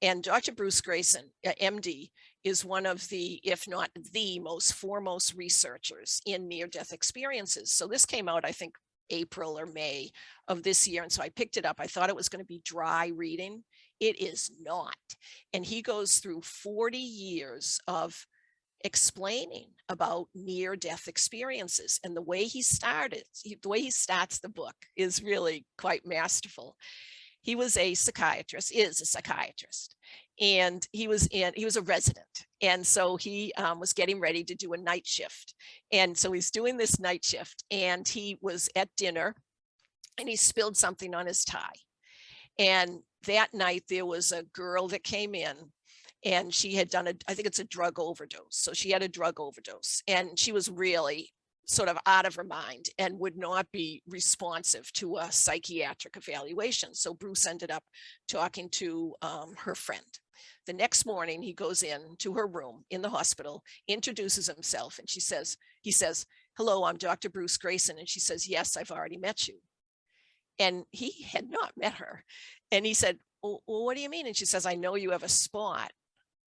And Dr. Bruce Grayson, MD, is one of the, if not the most foremost researchers in near-death experiences. So this came out, I think, April or May of this year. And so I picked it up. I thought it was going to be dry reading. It is not. And he goes through 40 years of explaining about near-death experiences. And the way he starts the book is really quite masterful. He was a psychiatrist, is a psychiatrist, and he was a resident. And so he was getting ready to do a night shift. And so he's doing this night shift, and he was at dinner and he spilled something on his tie. And that night there was a girl that came in, and she had done I think it's a drug overdose. So she had a drug overdose, and she was really sort of out of her mind and would not be responsive to a psychiatric evaluation. So Bruce ended up talking to her friend. The next morning, he goes in to her room in the hospital, introduces himself, and he says, "Hello, I'm Dr. Bruce Grayson." And she says, "Yes, I've already met you." And he had not met her. And he said, "Well, what do you mean?" And she says, "I know you have a spot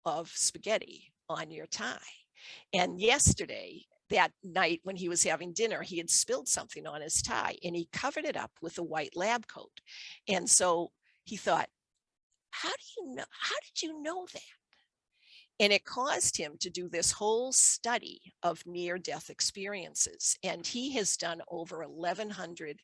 of spaghetti on your tie. And yesterday, that night when he was having dinner, he had spilled something on his tie, and he covered it up with a white lab coat." And so he thought, how did you know that? And it caused him to do this whole study of near-death experiences. And he has done over 1,100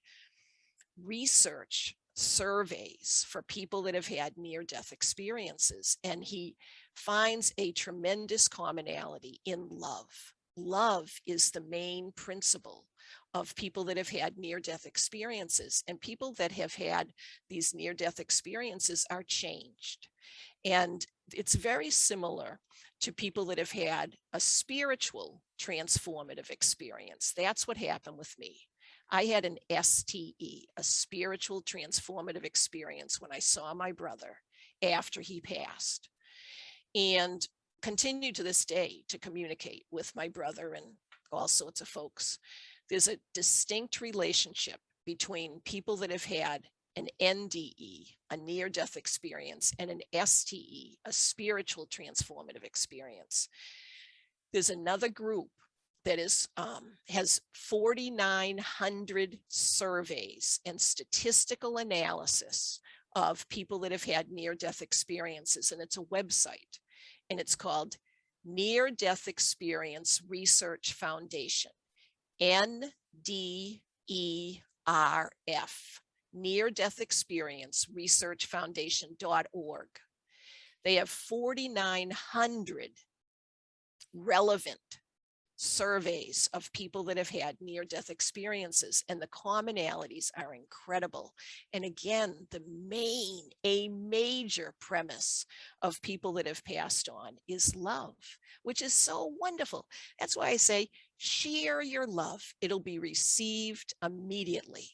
research surveys for people that have had near-death experiences. And he finds a tremendous commonality in love. Love is the main principle of people that have had near-death experiences, and people that have had these near-death experiences are changed. And it's very similar to people that have had a spiritual transformative experience. That's what happened with me. I had an STE, a spiritual transformative experience, when I saw my brother after he passed, and continue to this day to communicate with my brother and all sorts of folks. There's a distinct relationship between people that have had an NDE, a near-death experience, and an STE, a spiritual transformative experience. There's another group that has 4,900 surveys and statistical analysis of people that have had near-death experiences, and it's a website, and it's called Near-Death Experience Research Foundation, NDERF, Near-Death Experience Research Foundation.org. They have 4,900 relevant surveys of people that have had near-death experiences, and the commonalities are incredible. And again, a major premise of people that have passed on is love, which is so wonderful. That's why I say, share your love. It'll be received immediately.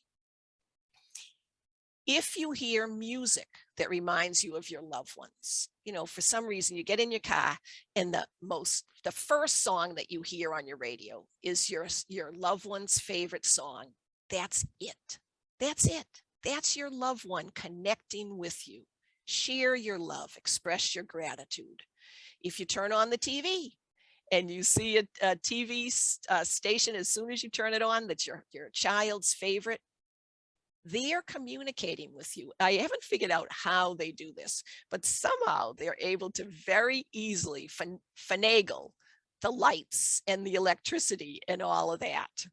If you hear music that reminds you of your loved ones, for some reason you get in your car and the first song that you hear on your radio is your loved one's favorite song, that's it. That's it. That's your loved one connecting with you. Share your love, express your gratitude. If you turn on the TV and you see a TV station as soon as you turn it on that's your child's favorite, They're communicating with you. I haven't figured out how they do this, but somehow they're able to very easily finagle the lights and the electricity and all of that.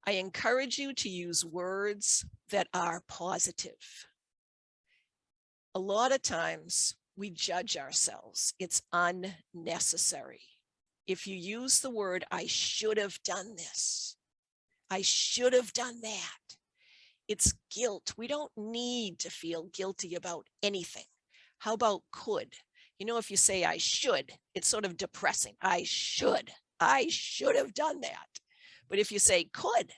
I encourage you to use words that are positive. A lot of times we judge ourselves. It's unnecessary. If you use the word, I should have done this, I should have done that, it's guilt. We don't need to feel guilty about anything. How about could? You know, if you say I should, it's sort of depressing. I should have done that. But if you say could,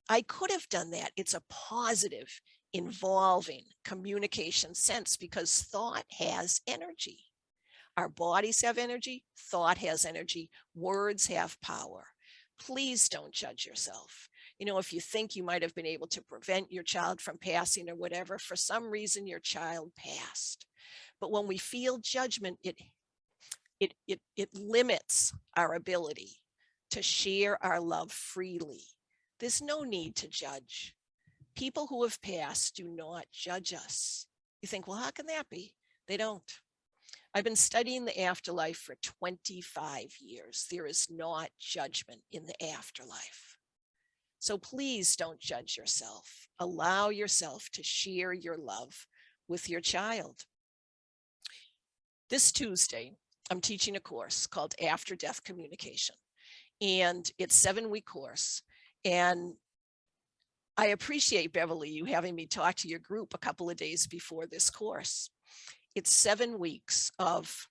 I could have done that, it's a positive, involving communication sense, because thought has energy. Our bodies have energy, thought has energy, words have power. Please don't judge yourself. You know, if you think you might have been able to prevent your child from passing or whatever, for some reason your child passed. But when we feel judgment, it limits our ability to share our love freely. There's no need to judge. People who have passed do not judge us. You think, well, how can that be? They don't. I've been studying the afterlife for 25 years. There is not judgment in the afterlife. So please don't judge yourself. Allow yourself to share your love with your child. This Tuesday, I'm teaching a course called After Death Communication, and it's a 7-week course. And I appreciate, Beverly, you having me talk to your group a couple of days before this course. It's 7 weeks of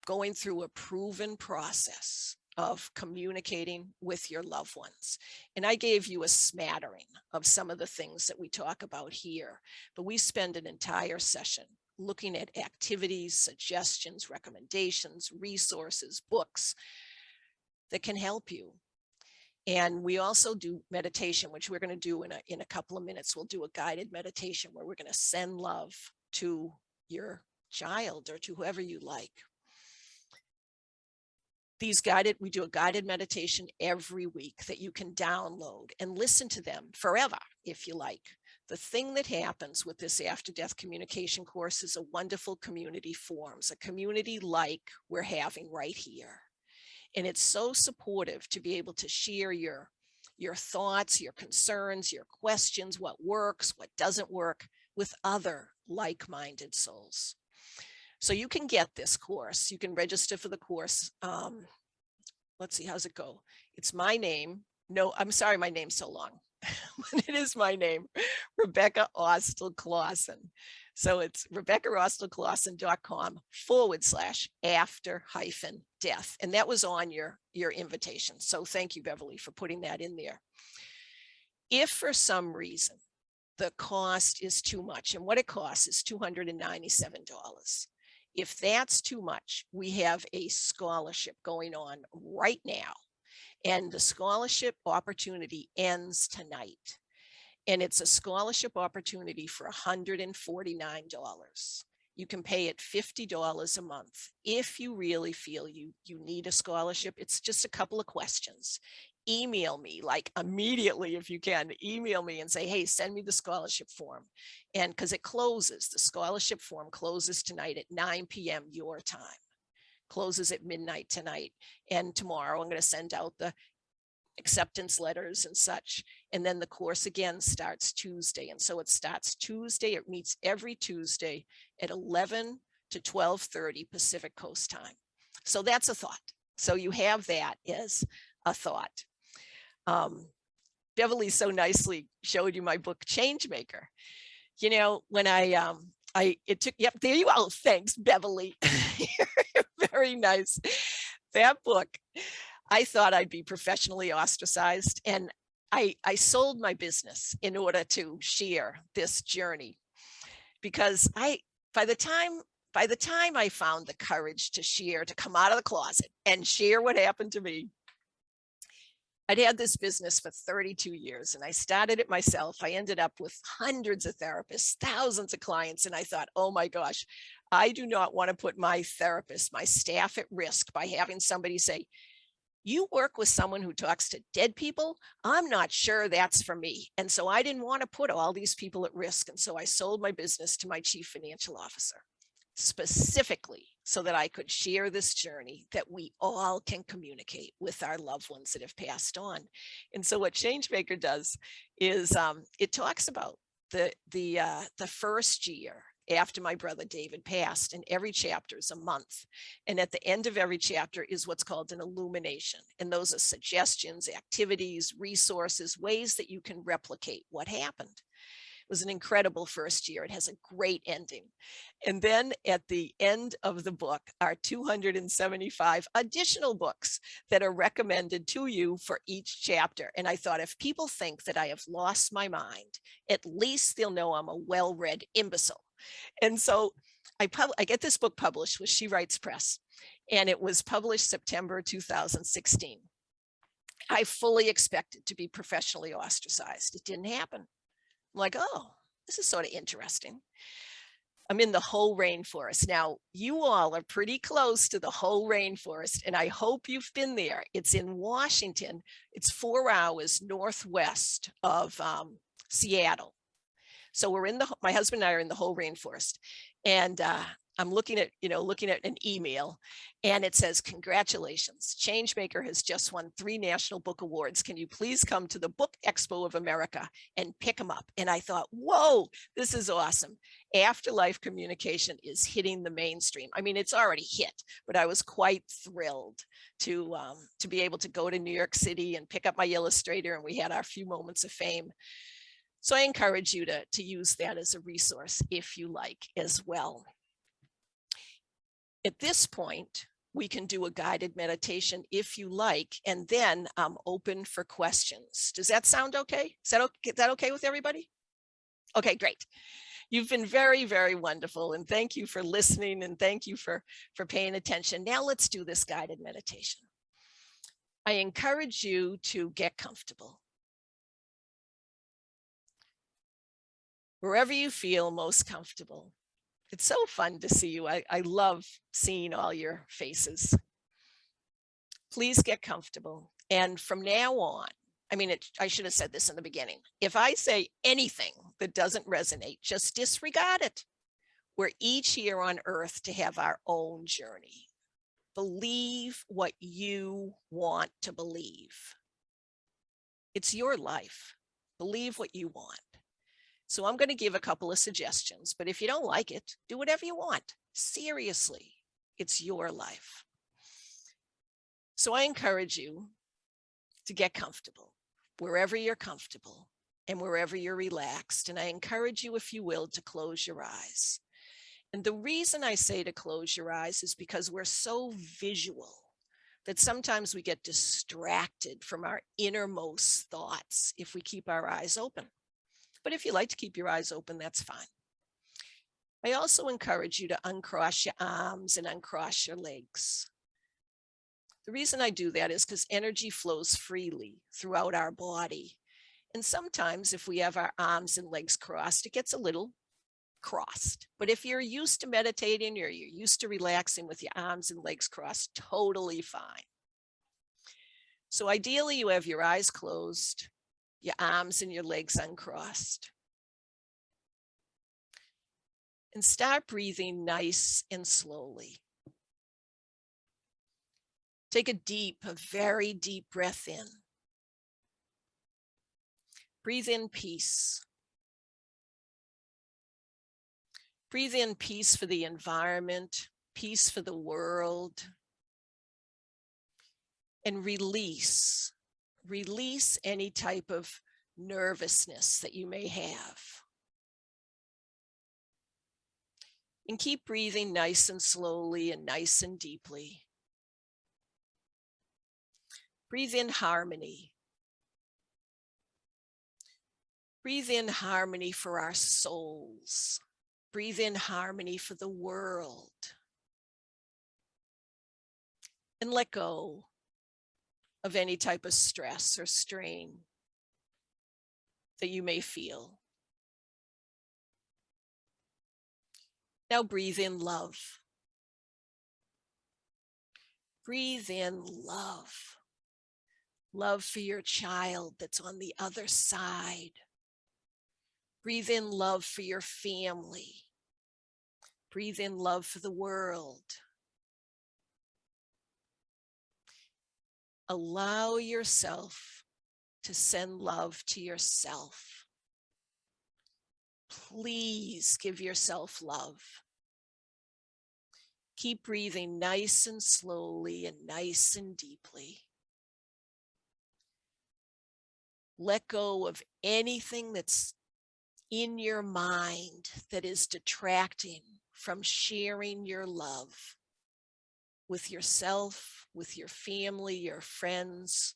going through a proven process of communicating with your loved ones. And I gave you a smattering of some of the things that we talk about here, but we spend an entire session looking at activities, suggestions, recommendations, resources, books that can help you. And we also do meditation, which we're going to do in a couple of minutes. We'll do a guided meditation where we're going to send love to your child or to whoever you like. We do a guided meditation every week that you can download and listen to them forever if you like. The thing that happens with this After Death Communication course is a wonderful community forms, a community like we're having right here. And it's so supportive to be able to share your thoughts, your concerns, your questions, what works, what doesn't work with other like-minded souls. So you can get this course. You can register for the course. Let's see, how's it go? It's my name. No, I'm sorry, my name's so long. But it is my name, Rebecca Austill-Clausen. So it's RebeccaAustill-Clausen.com/after-death. And that was on your invitation. So thank you, Beverly, for putting that in there. If for some reason the cost is too much, and what it costs is $297. If that's too much, we have a scholarship going on right now. And the scholarship opportunity ends tonight. And it's a scholarship opportunity for $149. You can pay it $50 a month. If you really feel you need a scholarship, it's just a couple of questions. Email me, like immediately if you can, email me and say, hey, send me the scholarship form. And because it closes, the scholarship form closes tonight at 9 p.m. your time. Closes at midnight tonight. And tomorrow I'm going to send out the acceptance letters and such. And then the course again starts Tuesday. And so it starts Tuesday. It meets every Tuesday at 11 to 12:30 Pacific Coast time. So that's a thought. So you have that as a thought. Beverly so nicely showed you my book, Changemaker. You know, when it took, yep, there you are. Thanks, Beverly. Very nice. That book, I thought I'd be professionally ostracized, and I sold my business in order to share this journey, because by the time I found the courage to share, to come out of the closet and share what happened to me, I'd had this business for 32 years and I started it myself. I ended up with hundreds of therapists, thousands of clients. And I thought, oh my gosh, I do not want to put my therapist, my staff at risk by having somebody say, You work with someone who talks to dead people. I'm not sure that's for me. And so I didn't want to put all these people at risk. And so I sold my business to my chief financial officer, specifically so that I could share this journey that we all can communicate with our loved ones that have passed on. And so what Changemaker does is it talks about the first year after my brother David passed, and every chapter is a month. And at the end of every chapter is what's called an illumination. And those are suggestions, activities, resources, ways that you can replicate what happened. It was an incredible first year. It has a great ending. And then at the end of the book are 275 additional books that are recommended to you for each chapter. And I thought, if people think that I have lost my mind, at least they'll know I'm a well-read imbecile. And so I get this book published with She Writes Press, and it was published September 2016. I fully expected to be professionally ostracized. It didn't happen. I'm like, oh, this is sort of interesting. I'm in the whole rainforest. Now, you all are pretty close to the whole rainforest, and I hope you've been there. It's in Washington. It's 4 hours northwest of Seattle. So we're in my husband and I are in the whole rainforest, and I'm looking at an email, and it says, congratulations, Changemaker has just won 3 National Book Awards. Can you please come to the Book Expo of America and pick them up? And I thought, whoa, this is awesome. Afterlife communication is hitting the mainstream. I mean, it's already hit, but I was quite thrilled to be able to go to New York City and pick up my illustrator, and we had our few moments of fame. So I encourage you to use that as a resource if you like as well. At this point, we can do a guided meditation if you like, and then I'm open for questions. Does that sound okay? Is that okay with everybody? Okay, great. You've been very, very wonderful, and thank you for listening, and thank you for paying attention. Now let's do this guided meditation. I encourage you to get comfortable. Wherever you feel most comfortable. It's so fun to see you. I love seeing all your faces. Please get comfortable. And from now on, I should have said this in the beginning. If I say anything that doesn't resonate, just disregard it. We're each here on earth to have our own journey. Believe what you want to believe. It's your life. Believe what you want. So I'm going to give a couple of suggestions, but if you don't like it, do whatever you want. Seriously, it's your life. So I encourage you to get comfortable, wherever you're comfortable and wherever you're relaxed. And I encourage you, if you will, to close your eyes. And the reason I say to close your eyes is because we're so visual that sometimes we get distracted from our innermost thoughts if we keep our eyes open. But if you like to keep your eyes open, that's fine. I also encourage you to uncross your arms and uncross your legs. The reason I do that is because energy flows freely throughout our body. And sometimes if we have our arms and legs crossed, it gets a little crossed. But if you're used to meditating or you're used to relaxing with your arms and legs crossed, totally fine. So ideally, you have your eyes closed, your arms and your legs uncrossed. And start breathing nice and slowly. Take a very deep breath in. Breathe in peace. Breathe in peace for the environment, peace for the world. And release any type of nervousness that you may have. And keep breathing nice and slowly and nice and deeply. Breathe in harmony. Breathe in harmony for our souls. Breathe in harmony for the world. And let go of any type of stress or strain that you may feel. Now breathe in love. Breathe in love. Love for your child that's on the other side. Breathe in love for your family. Breathe in love for the world. Allow yourself to send love to yourself. Please give yourself love. Keep breathing nice and slowly and nice and deeply. Let go of anything that's in your mind that is detracting from sharing your love with yourself, with your family, your friends,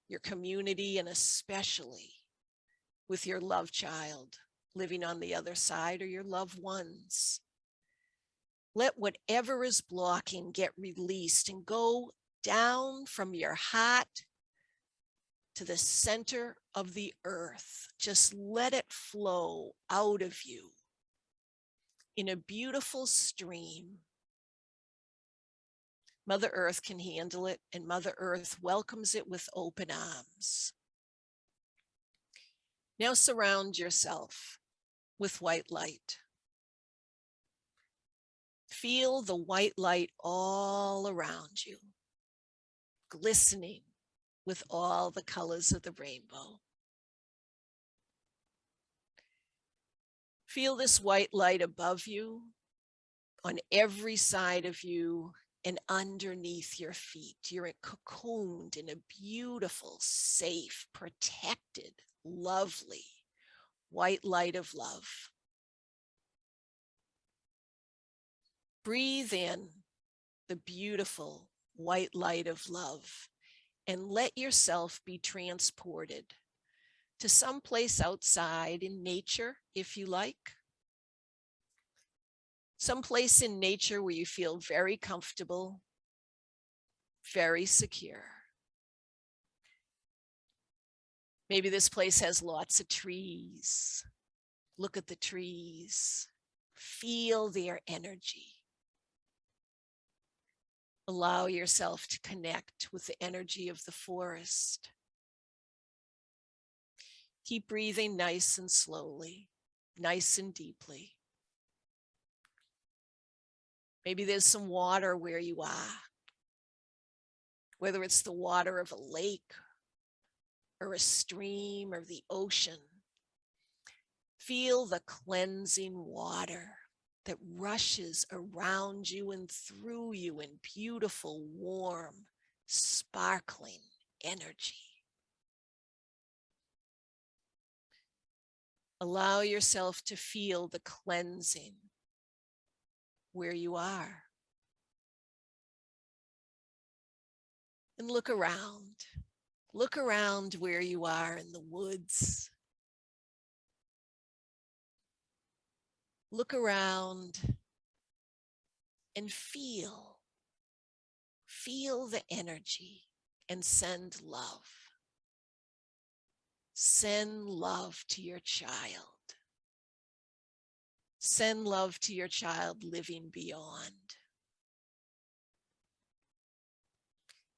your community, and especially with your love child living on the other side or your loved ones. Let whatever is blocking get released and go down from your heart to the center of the earth. Just let it flow out of you in a beautiful stream. Mother Earth can handle it, and Mother Earth welcomes it with open arms. Now surround yourself with white light. Feel the white light all around you, glistening with all the colors of the rainbow. Feel this white light above you, on every side of you, and underneath your feet. You're cocooned in a beautiful, safe, protected, lovely white light of love. Breathe in the beautiful white light of love and let yourself be transported to some place outside in nature, if you like. Some place in nature where you feel very comfortable, very secure. Maybe this place has lots of trees. Look at the trees. Feel their energy. Allow yourself to connect with the energy of the forest. Keep breathing nice and slowly, nice and deeply. Maybe there's some water where you are, whether it's the water of a lake or a stream or the ocean. Feel the cleansing water that rushes around you and through you in beautiful, warm, sparkling energy. Allow yourself to feel the cleansing where you are. And look around. Look around where you are in the woods. Look around and feel the energy and send love. Send love to your child. Send love to your child living beyond.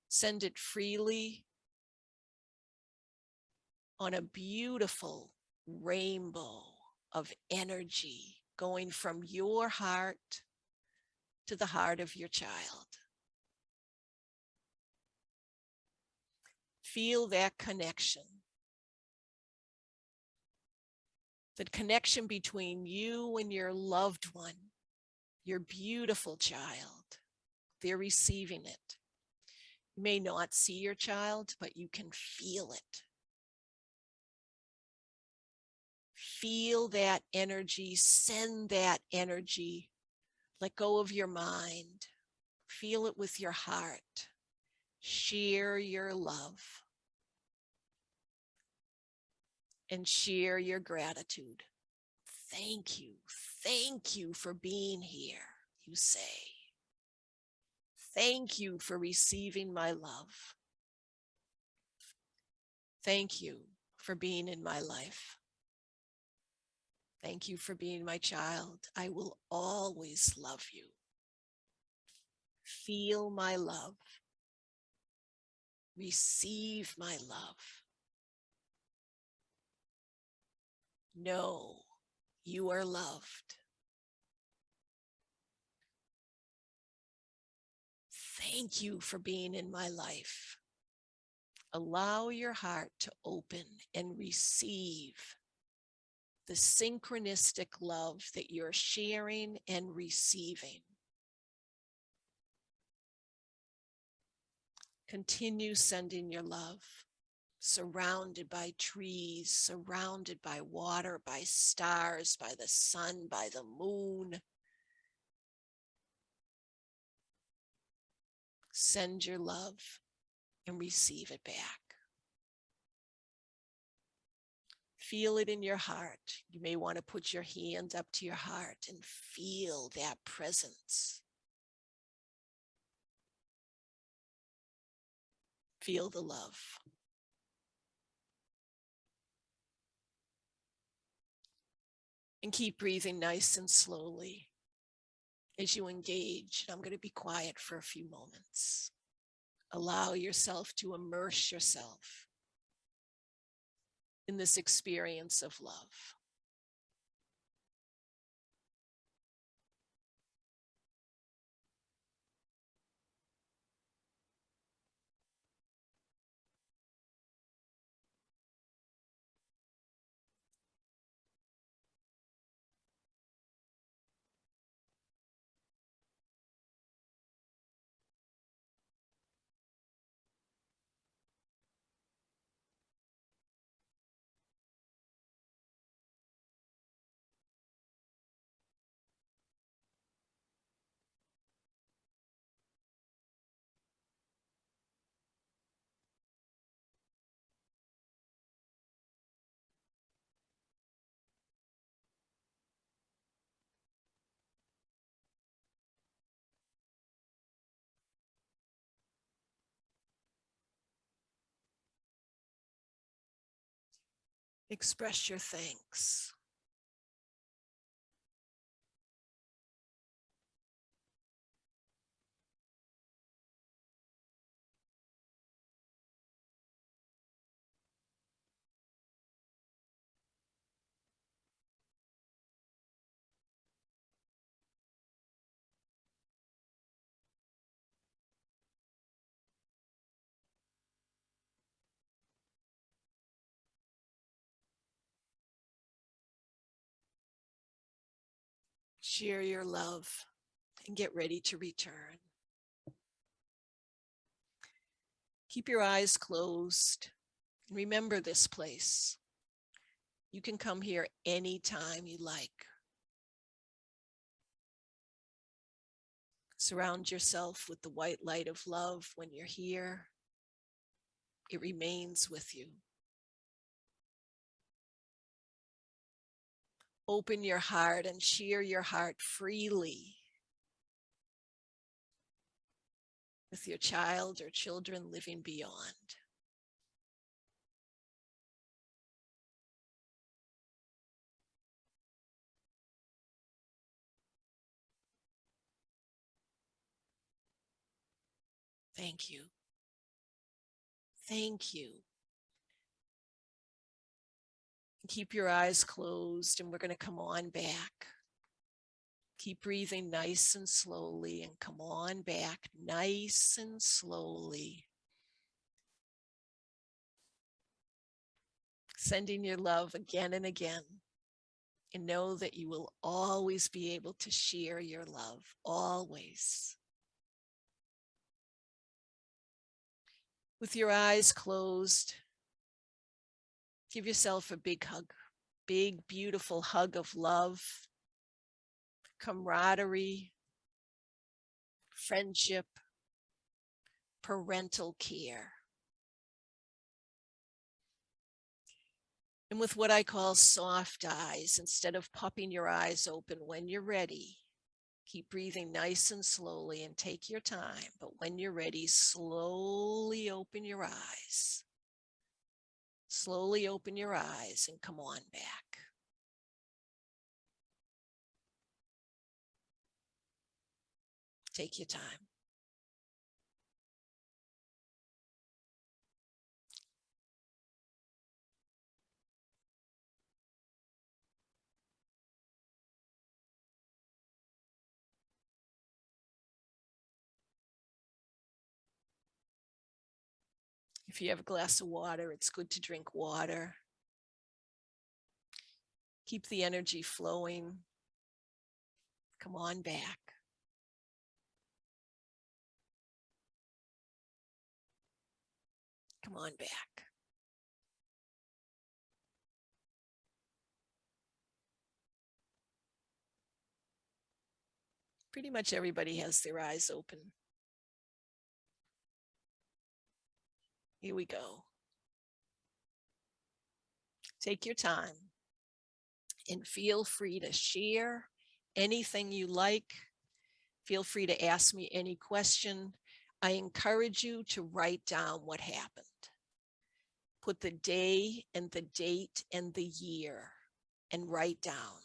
Send it freely on a beautiful rainbow of energy going from your heart to the heart of your child. Feel that connection. The connection between you and your loved one, your beautiful child. They're receiving it. You may not see your child, but you can feel it. Feel that energy, send that energy. Let go of your mind. Feel it with your heart. Share your love. And share your gratitude. Thank you. Thank you for being here, you say. Thank you for receiving my love. Thank you for being in my life. Thank you for being my child. I will always love you. Feel my love. Receive my love. Know you are loved. Thank you for being in my life. Allow your heart to open and receive the synchronistic love that you're sharing and receiving. Continue sending your love, surrounded by trees, surrounded by water, by stars, by the sun, by the moon. Send your love and receive it back. Feel it in your heart. You may want to put your hand up to your heart and feel that presence. Feel the love. And keep breathing nice and slowly as you engage. I'm going to be quiet for a few moments. Allow yourself to immerse yourself in this experience of love. Express your thanks. Share your love and get ready to return. Keep your eyes closed. Remember this place. You can come here anytime you like. Surround yourself with the white light of love when you're here. It remains with you. Open your heart and share your heart freely with your child or children living beyond. Thank you. Thank you. Keep your eyes closed and we're going to come on back. Keep breathing nice and slowly and come on back nice and slowly. Sending your love again and again. And know that you will always be able to share your love, always. With your eyes closed, give yourself a big hug, big, beautiful hug of love, camaraderie, friendship, parental care. And with what I call soft eyes, instead of popping your eyes open when you're ready, keep breathing nice and slowly and take your time. But when you're ready, slowly open your eyes. Slowly open your eyes and come on back. Take your time. If you have a glass of water, it's good to drink water. Keep the energy flowing. Come on back. Come on back. Pretty much everybody has their eyes open. Here we go. Take your time and feel free to share anything you like. Feel free to ask me any question. I encourage you to write down what happened. Put the day and the date and the year and write down.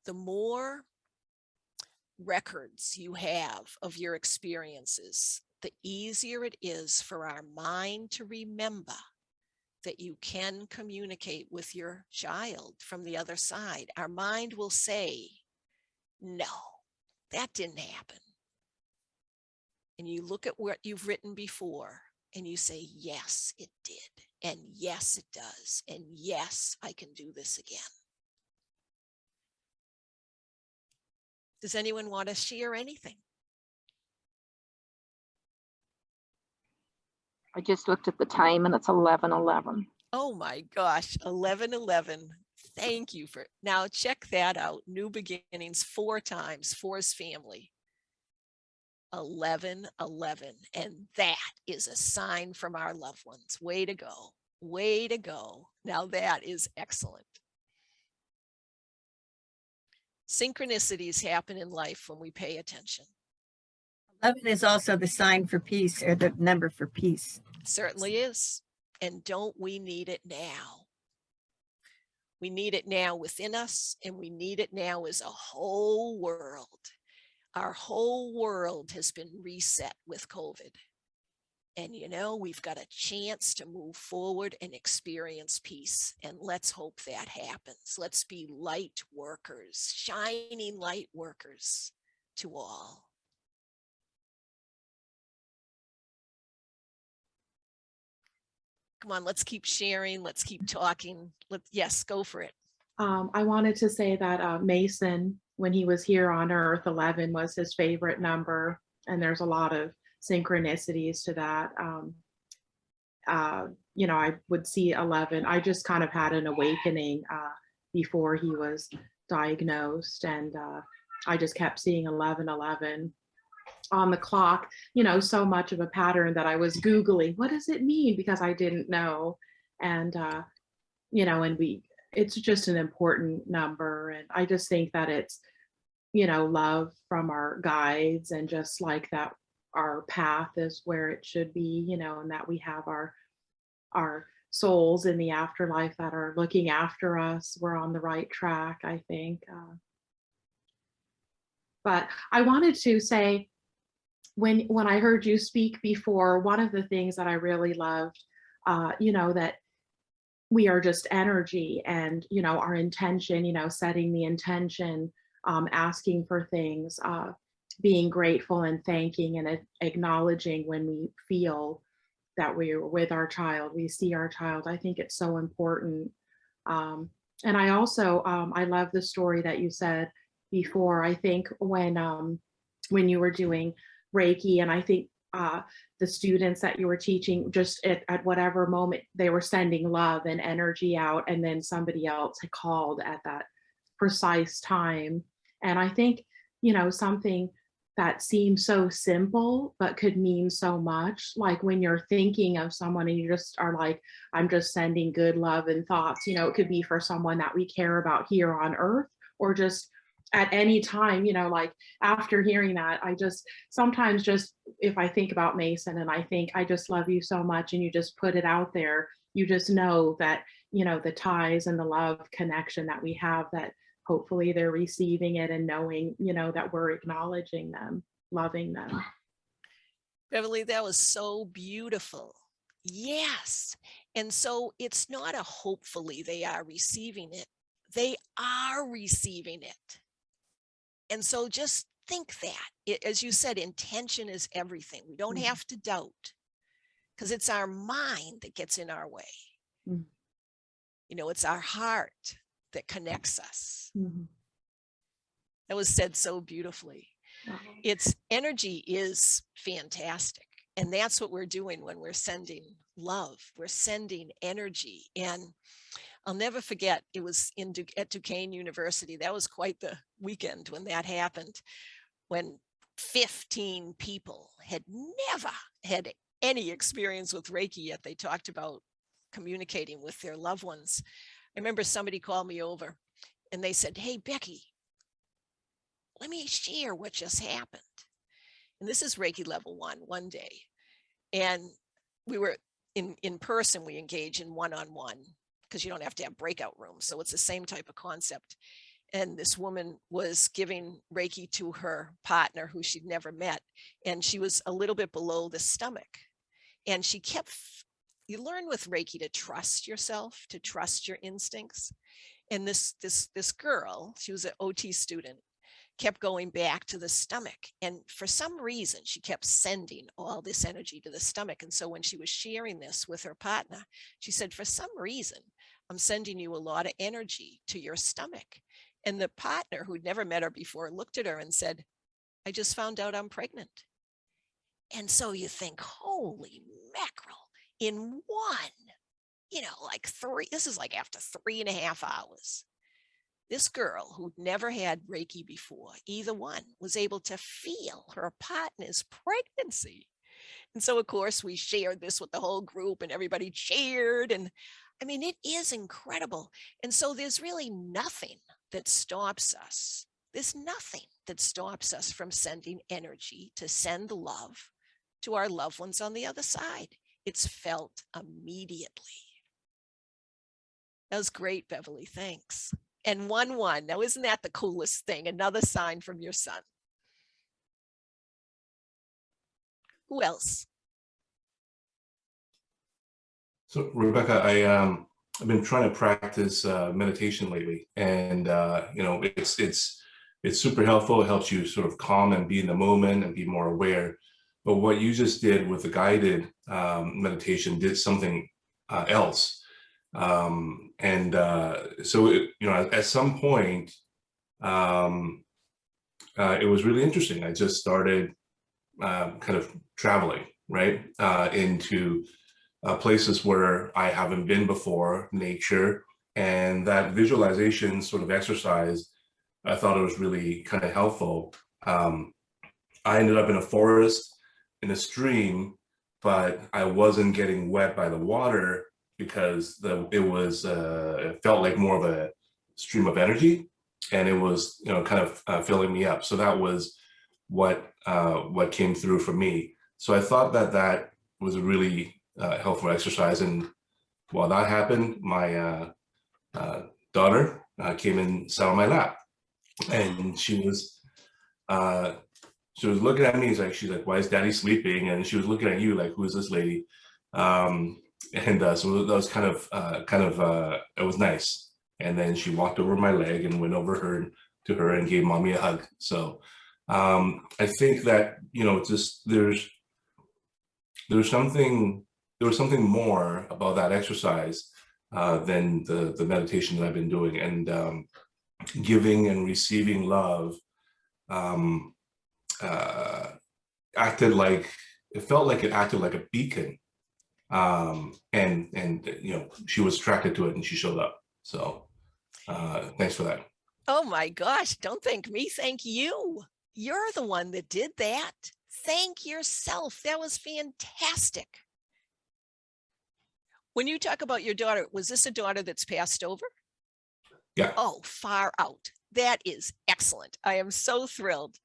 The more records you have of your experiences, the easier it is for our mind to remember that you can communicate with your child from the other side. Our mind will say, no, that didn't happen. And you look at what you've written before and you say, yes, it did. And yes, it does. And yes, I can do this again. Does anyone want to share anything? I just looked at the time and it's 11:11. Oh my gosh, 11:11. Thank you for, now check that out. New beginnings 4 times, 4's family. 11:11. And that is a sign from our loved ones. Way to go. Way to go. Now that is excellent. Synchronicities happen in life when we pay attention. 11 is also the sign for peace, or the number for peace. Certainly is. And don't we need it now? We need it now within us, and we need it now as a whole world. Our whole world has been reset with COVID. And you know, we've got a chance to move forward and experience peace. And let's hope that happens. Let's be light workers, shining light workers to all. Come on, let's keep sharing. Let's keep talking. Yes, go for it. I wanted to say that Mason, when he was here on Earth, 11 was his favorite number. And there's a lot of synchronicities to that. You know, I would see 11. I just kind of had an awakening before he was diagnosed. And I just kept seeing 11:11 on the clock, you know, so much of a pattern that I was Googling, what does it mean? Because I didn't know. And, you know, and it's just an important number. And I just think that it's, you know, love from our guides, and just like that our path is where it should be, you know, and that we have our souls in the afterlife that are looking after us. We're on the right track, I think. But I wanted to say, when I heard you speak before, one of the things that I really loved, you know, that we are just energy, and, you know, our intention, you know, setting the intention, asking for things, being grateful and thanking and acknowledging when we feel that we're with our child, we see our child. I think it's so important. And I also, I love the story that you said before. I think when you were doing Reiki, and I think the students that you were teaching, just at whatever moment, they were sending love and energy out, and then somebody else had called at that precise time. And I think, you know, something that seems so simple but could mean so much, like when you're thinking of someone and you just are like, I'm just sending good love and thoughts, you know, it could be for someone that we care about here on Earth, or just at any time, you know, like after hearing that, I just sometimes, just if I think about Mason and I think, I just love you so much, and you just put it out there, you just know that, you know, the ties and the love connection that we have, that hopefully they're receiving it and knowing, you know, that we're acknowledging them, loving them. Beverly, that was so beautiful. Yes. And so it's not a hopefully they are receiving it. They are receiving it. And so just think that, as you said, intention is everything. We don't have to doubt, because it's our mind that gets in our way. Mm. You know, it's our heart that connects us. Mhm. That was said so beautifully. Wow. Its energy is fantastic. And that's what we're doing when we're sending love. We're sending energy. And I'll never forget, it was at Duquesne University. That was quite the weekend when that happened, when 15 people had never had any experience with Reiki, yet they talked about communicating with their loved ones. I remember somebody called me over and they said, "Hey, Becky, let me share what just happened." And this is Reiki level one day. And we were in person, we engage in one-on-one because you don't have to have breakout rooms. So it's the same type of concept. And this woman was giving Reiki to her partner who she'd never met. And she was a little bit below the stomach. And she kept, you learn with Reiki to trust yourself, to trust your instincts. And this girl, she was an OT student, kept going back to the stomach. And for some reason, she kept sending all this energy to the stomach. And so when she was sharing this with her partner, she said, "For some reason, I'm sending you a lot of energy to your stomach." And the partner, who'd never met her before, looked at her and said, "I just found out I'm pregnant." And so you think, holy mackerel, in one, like this is like after 3.5 hours. This girl who'd never had Reiki before, either one, was able to feel her partner's pregnancy. And so, of course, we shared this with the whole group and everybody cheered. And I mean, it is incredible. And so there's really nothing that stops us. There's nothing that stops us from sending energy to send love to our loved ones on the other side. It's felt immediately. That was great, Beverly. Thanks. And 1-1. Now, isn't that the coolest thing? Another sign from your son. Who else? So Rebecca, I've been trying to practice meditation lately, and it's super helpful. It helps you sort of calm and be in the moment and be more aware. But what you just did with the guided meditation did something else. At some point, it was really interesting. I just started kind of traveling, right, into places where I haven't been before, nature, and that visualization sort of exercise, I thought it was really kind of helpful. I ended up in a forest, in a stream, but I wasn't getting wet by the water because it felt like more of a stream of energy, and it was kind of filling me up. So that was what came through for me. So I thought that was a really helpful exercise. And while that happened, my daughter came and sat on my lap, and she was looking at me. She's like, "Why is Daddy sleeping?" And she was looking at you like, "Who is this lady?" So that was kind of it was nice. And then she walked over my leg and went over to her and gave Mommy a hug. So I think that just there was something more about that exercise than the meditation that I've been doing. And giving and receiving love it felt like it acted like a beacon. And she was attracted to it and she showed up. So thanks for that. Oh my gosh, don't thank me, thank you. You're the one that did that. Thank yourself. That was fantastic. When you talk about your daughter, was this a daughter that's passed over? Yeah. Oh, far out. That is excellent. I am so thrilled.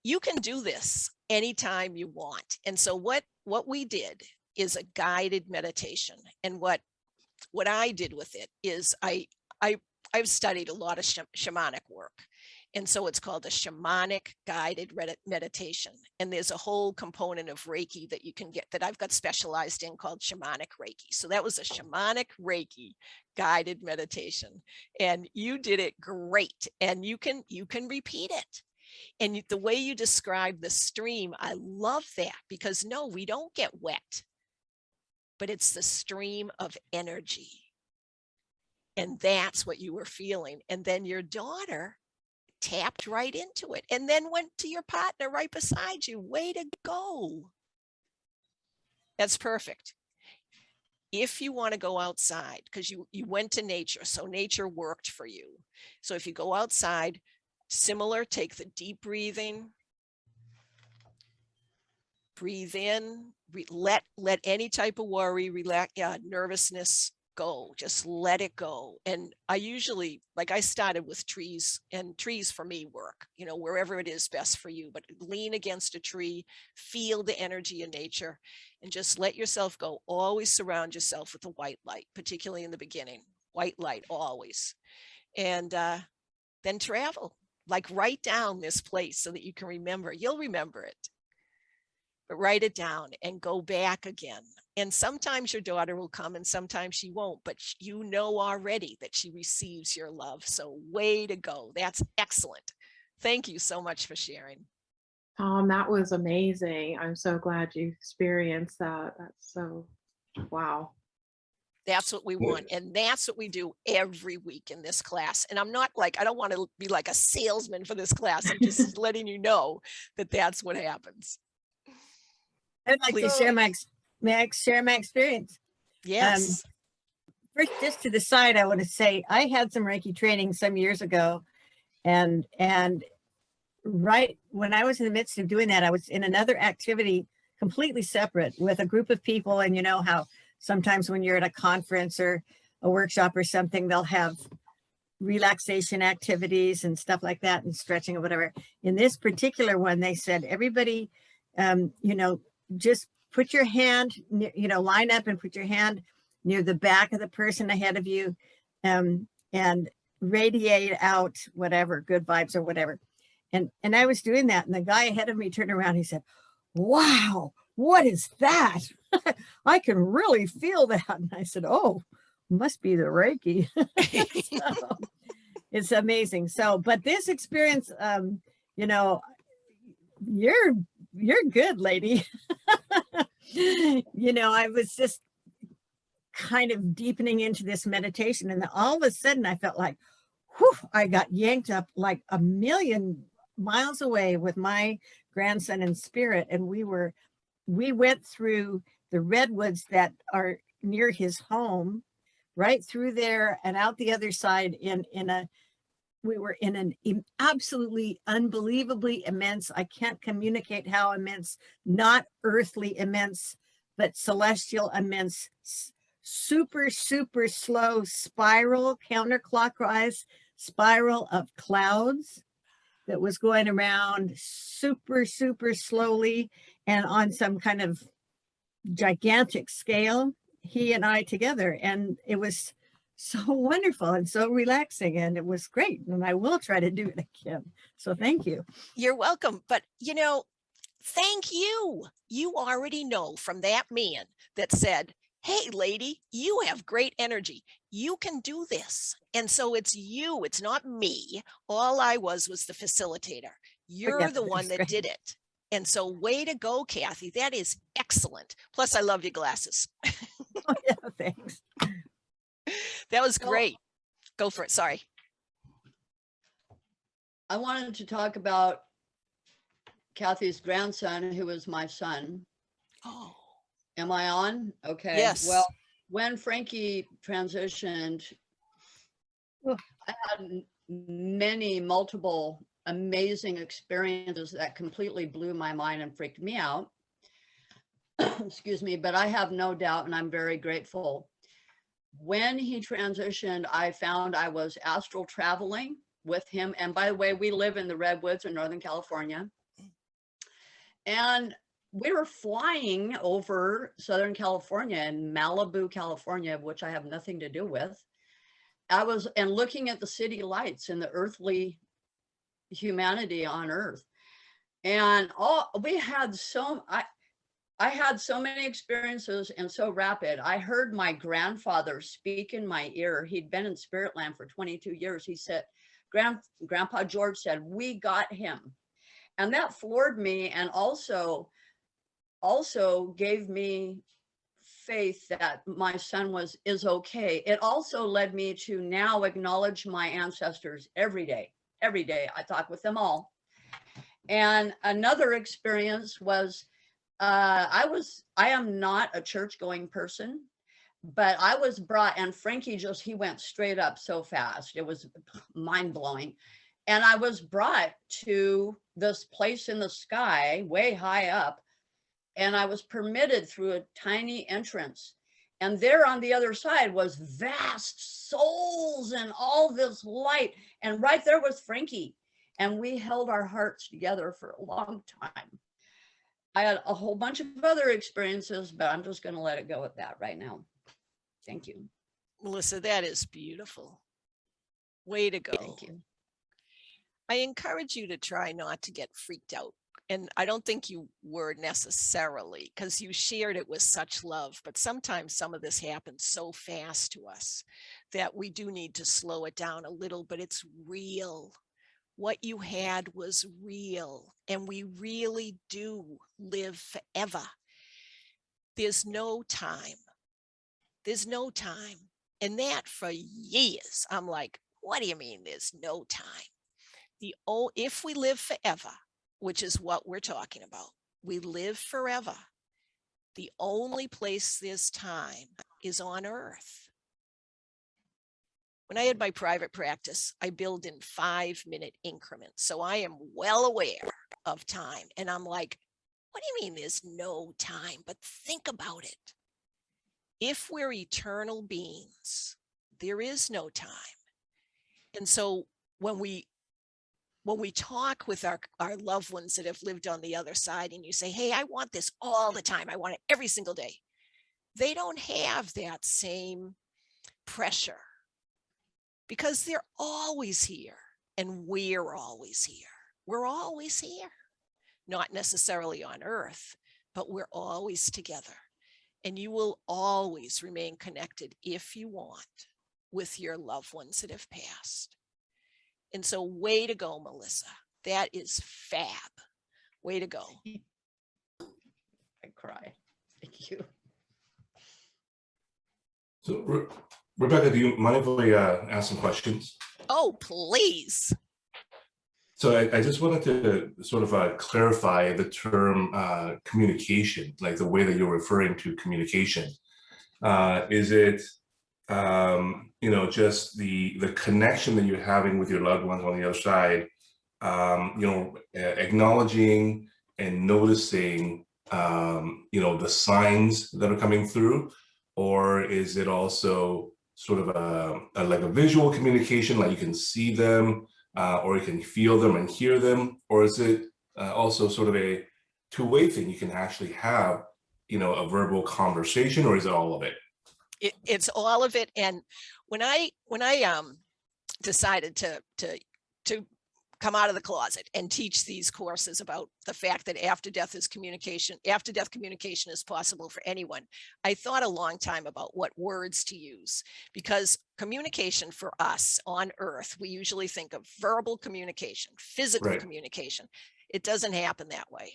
You can do this anytime you want. And so what we did is a guided meditation. And what I did with it is I've studied a lot of shamanic work. And so it's called a shamanic guided meditation. And there's a whole component of Reiki that you can get that I've got specialized in called shamanic Reiki. So that was a shamanic Reiki guided meditation. And you did it great. And you can repeat it. And the way you describe the stream, I love that, because no, we don't get wet. but it's the stream of energy. And that's what you were feeling. And then your daughter tapped right into it and then went to your partner right beside you. Way to go. That's perfect. If you want to go outside, because you went to nature, so nature worked for you. So if you go outside, similar, take the deep breathing, breathe in, let any type of worry, relax, nervousness go, just let it go. And I usually, like, I started with trees, and trees for me work, you know, wherever it is best for you, but lean against a tree, feel the energy in nature, and just let yourself go. Always surround yourself with a white light, particularly in the beginning, white light always. And then travel, like write down this place so that you can remember. You'll remember it, but write it down and go back again. And sometimes your daughter will come and sometimes she won't, but you know already that she receives your love. So way to go. That's excellent. Thank you so much for sharing. Tom, that was amazing. I'm so glad you experienced that. That's so, wow. That's what we want. And that's what we do every week in this class. And I'm not like, I don't want to be like a salesman for this class. I'm just letting you know that that's what happens. I'd like to share my experience. Yes. First, just to the side, I want to say I had some Reiki training some years ago, and right when I was in the midst of doing that, I was in another activity completely separate with a group of people. And you know how sometimes when you're at a conference or a workshop or something, they'll have relaxation activities and stuff like that and stretching or whatever. In this particular one, they said, everybody, you know, just put your hand, you know, line up and put your hand near the back of the person ahead of you, and radiate out whatever, good vibes or whatever. And I was doing that, and the guy ahead of me turned around, he said, "Wow, what is that?" I can really feel that. And I said, "Oh, must be the Reiki." So, it's amazing. So, but this experience, you know, you're good, lady. You know, I was just kind of deepening into this meditation, and then all of a sudden I felt like, whew, I got yanked up like a million miles away with my grandson in spirit. And we went through the redwoods that are near his home, right through there and out the other side we were in an absolutely unbelievably immense, I can't communicate how immense, not earthly immense, but celestial immense, super, super slow spiral, counterclockwise spiral of clouds that was going around super, super slowly and on some kind of gigantic scale, he and I together. And it was so wonderful and so relaxing, and it was great. And I will try to do it again. So thank you. You're welcome. But, you know, thank you. You already know from that man that said, "Hey, lady, you have great energy. You can do this." And so it's you, it's not me. All I was the facilitator. You're the one that did it. And so way to go, Kathy. That is excellent. Plus, I love your glasses. Oh, yeah, thanks. That was great. Go for it. Sorry. I wanted to talk about Kathy's grandson, who was my son. Oh, Am I on? Okay. yes. Well, when Frankie transitioned, Oh. I had multiple amazing experiences that completely blew my mind and freaked me out. Excuse me, but I have no doubt, and I'm very grateful. When he transitioned, I found I was astral traveling with him. And by the way, we live in the Redwoods in Northern California. And we were flying over Southern California and Malibu, California, which I have nothing to do with. And looking at the city lights and the earthly humanity on Earth. And I had so many experiences and so rapid. I heard my grandfather speak in my ear. He'd been in spirit land for 22 years. He said, Grandpa George said, "We got him." And that floored me, and also gave me faith that my son is okay. It also led me to now acknowledge my ancestors every day. Every day I talk with them all. And another experience was, I am not a church going person, but I was brought, and Frankie he went straight up so fast. It was mind blowing. And I was brought to this place in the sky, way high up, and I was permitted through a tiny entrance. And there on the other side was vast souls and all this light. And right there was Frankie. And we held our hearts together for a long time. I had a whole bunch of other experiences, but I'm just going to let it go at that right now. Thank you. Melissa, that is beautiful. Way to go. Thank you. I encourage you to try not to get freaked out. And I don't think you were necessarily, because you shared it with such love, but sometimes some of this happens so fast to us that we do need to slow it down a little, but it's real. What you had was real, and we really do live forever. There's no time. There's no time. And that for years, I'm like, what do you mean there's no time? If we live forever, which is what we're talking about, we live forever. The only place there's time is on earth. When I had my private practice, I billed in 5-minute increments. So I am well aware of time. And I'm like, what do you mean there's no time? But think about it. If we're eternal beings, there is no time. And so when we talk with our loved ones that have lived on the other side, and you say, hey, I want this all the time. I want it every single day. They don't have that same pressure because they're always here and we're always here. We're always here, not necessarily on earth, but we're always together. And you will always remain connected if you want with your loved ones that have passed. And so way to go, Melissa. That is fab. Way to go. I cry. Thank you. So, Rebecca, do you mind if we ask some questions? Oh, please. So I just wanted to sort of clarify the term communication, like the way that you're referring to communication. Is it, just the connection that you're having with your loved ones on the other side, acknowledging and noticing, the signs that are coming through? Or is it also sort of like a visual communication, like you can see them, or you can feel them and hear them? Or is it also sort of a two-way thing? You can actually have, a verbal conversation, or is it all of it? It's all of it. And when I decided to come out of the closet and teach these courses about the fact that after death communication is possible for anyone, I thought a long time about what words to use, because communication for us on earth, we usually think of verbal communication, physical communication. It doesn't happen that way.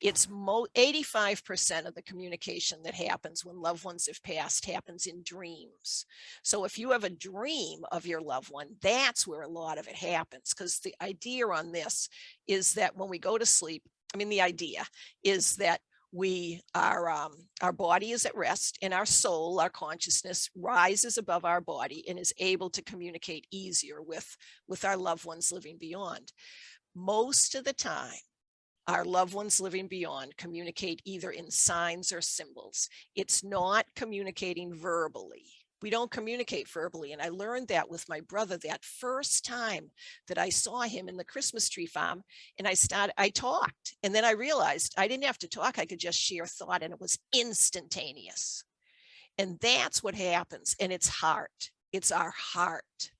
It's 85% of the communication that happens when loved ones have passed happens in dreams. So if you have a dream of your loved one, that's where a lot of it happens, because the idea on this is that when we go to sleep, the idea is that our body is at rest, and our soul, our consciousness, rises above our body and is able to communicate easier with our loved ones living beyond. Most of the time, our loved ones living beyond communicate either in signs or symbols. It's not communicating verbally. We don't communicate verbally. And I learned that with my brother that first time that I saw him in the Christmas tree farm, and I talked. And then I realized I didn't have to talk. I could just share thought, and it was instantaneous. And that's what happens. And it's heart. It's our heart.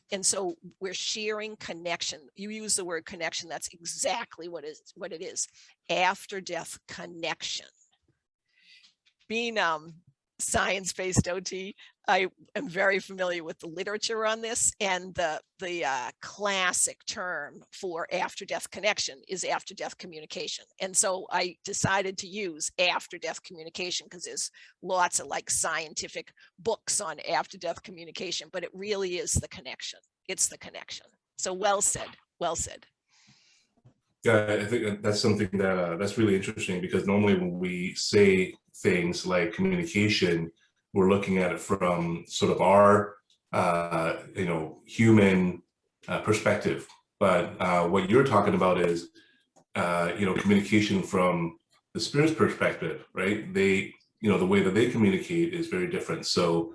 And so we're sharing connection. You use the word connection. That's exactly what it is. After death connection. Being science-based OT. I am very familiar with the literature on this, and the classic term for after-death connection is after-death communication. And so I decided to use after-death communication because there's lots of like scientific books on after-death communication, but it really is the connection. It's the connection. So well said, well said. Yeah, I think that's something that that's really interesting, because normally when we say things like communication, we're looking at it from sort of our human perspective. But what you're talking about is communication from the spirit's perspective, right? They, the way that they communicate is very different. So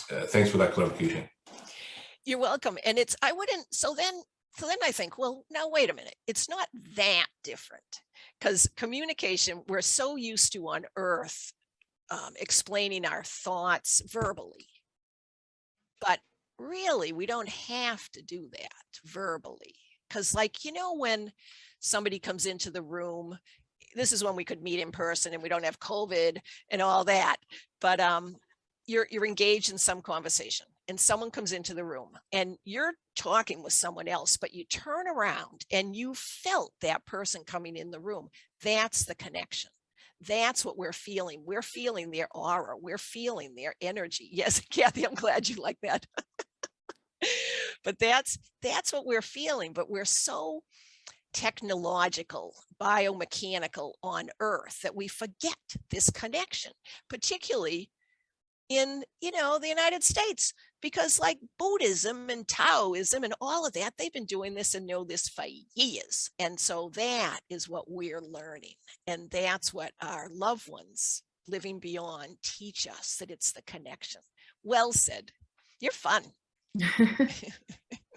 thanks for that clarification. You're welcome. And it's, I wouldn't, so then I think, well, now wait a minute, it's not that different, because communication, we're so used to on Earth explaining our thoughts verbally, but really we don't have to do that verbally. Because like, when somebody comes into the room, this is when we could meet in person and we don't have COVID and all that, but you're engaged in some conversation and someone comes into the room and you're talking with someone else, but you turn around and you felt that person coming in the room. That's the connection. That's what we're feeling. We're feeling their aura. We're feeling their energy. Yes, Kathy, I'm glad you like that. But that's what we're feeling. But we're so technological, biomechanical on Earth that we forget this connection, particularly in the United States, because like Buddhism and Taoism and all of that, they've been doing this and know this for years. And so that is what we're learning, and that's what our loved ones living beyond teach us, that it's the connection. Well said. You're fun.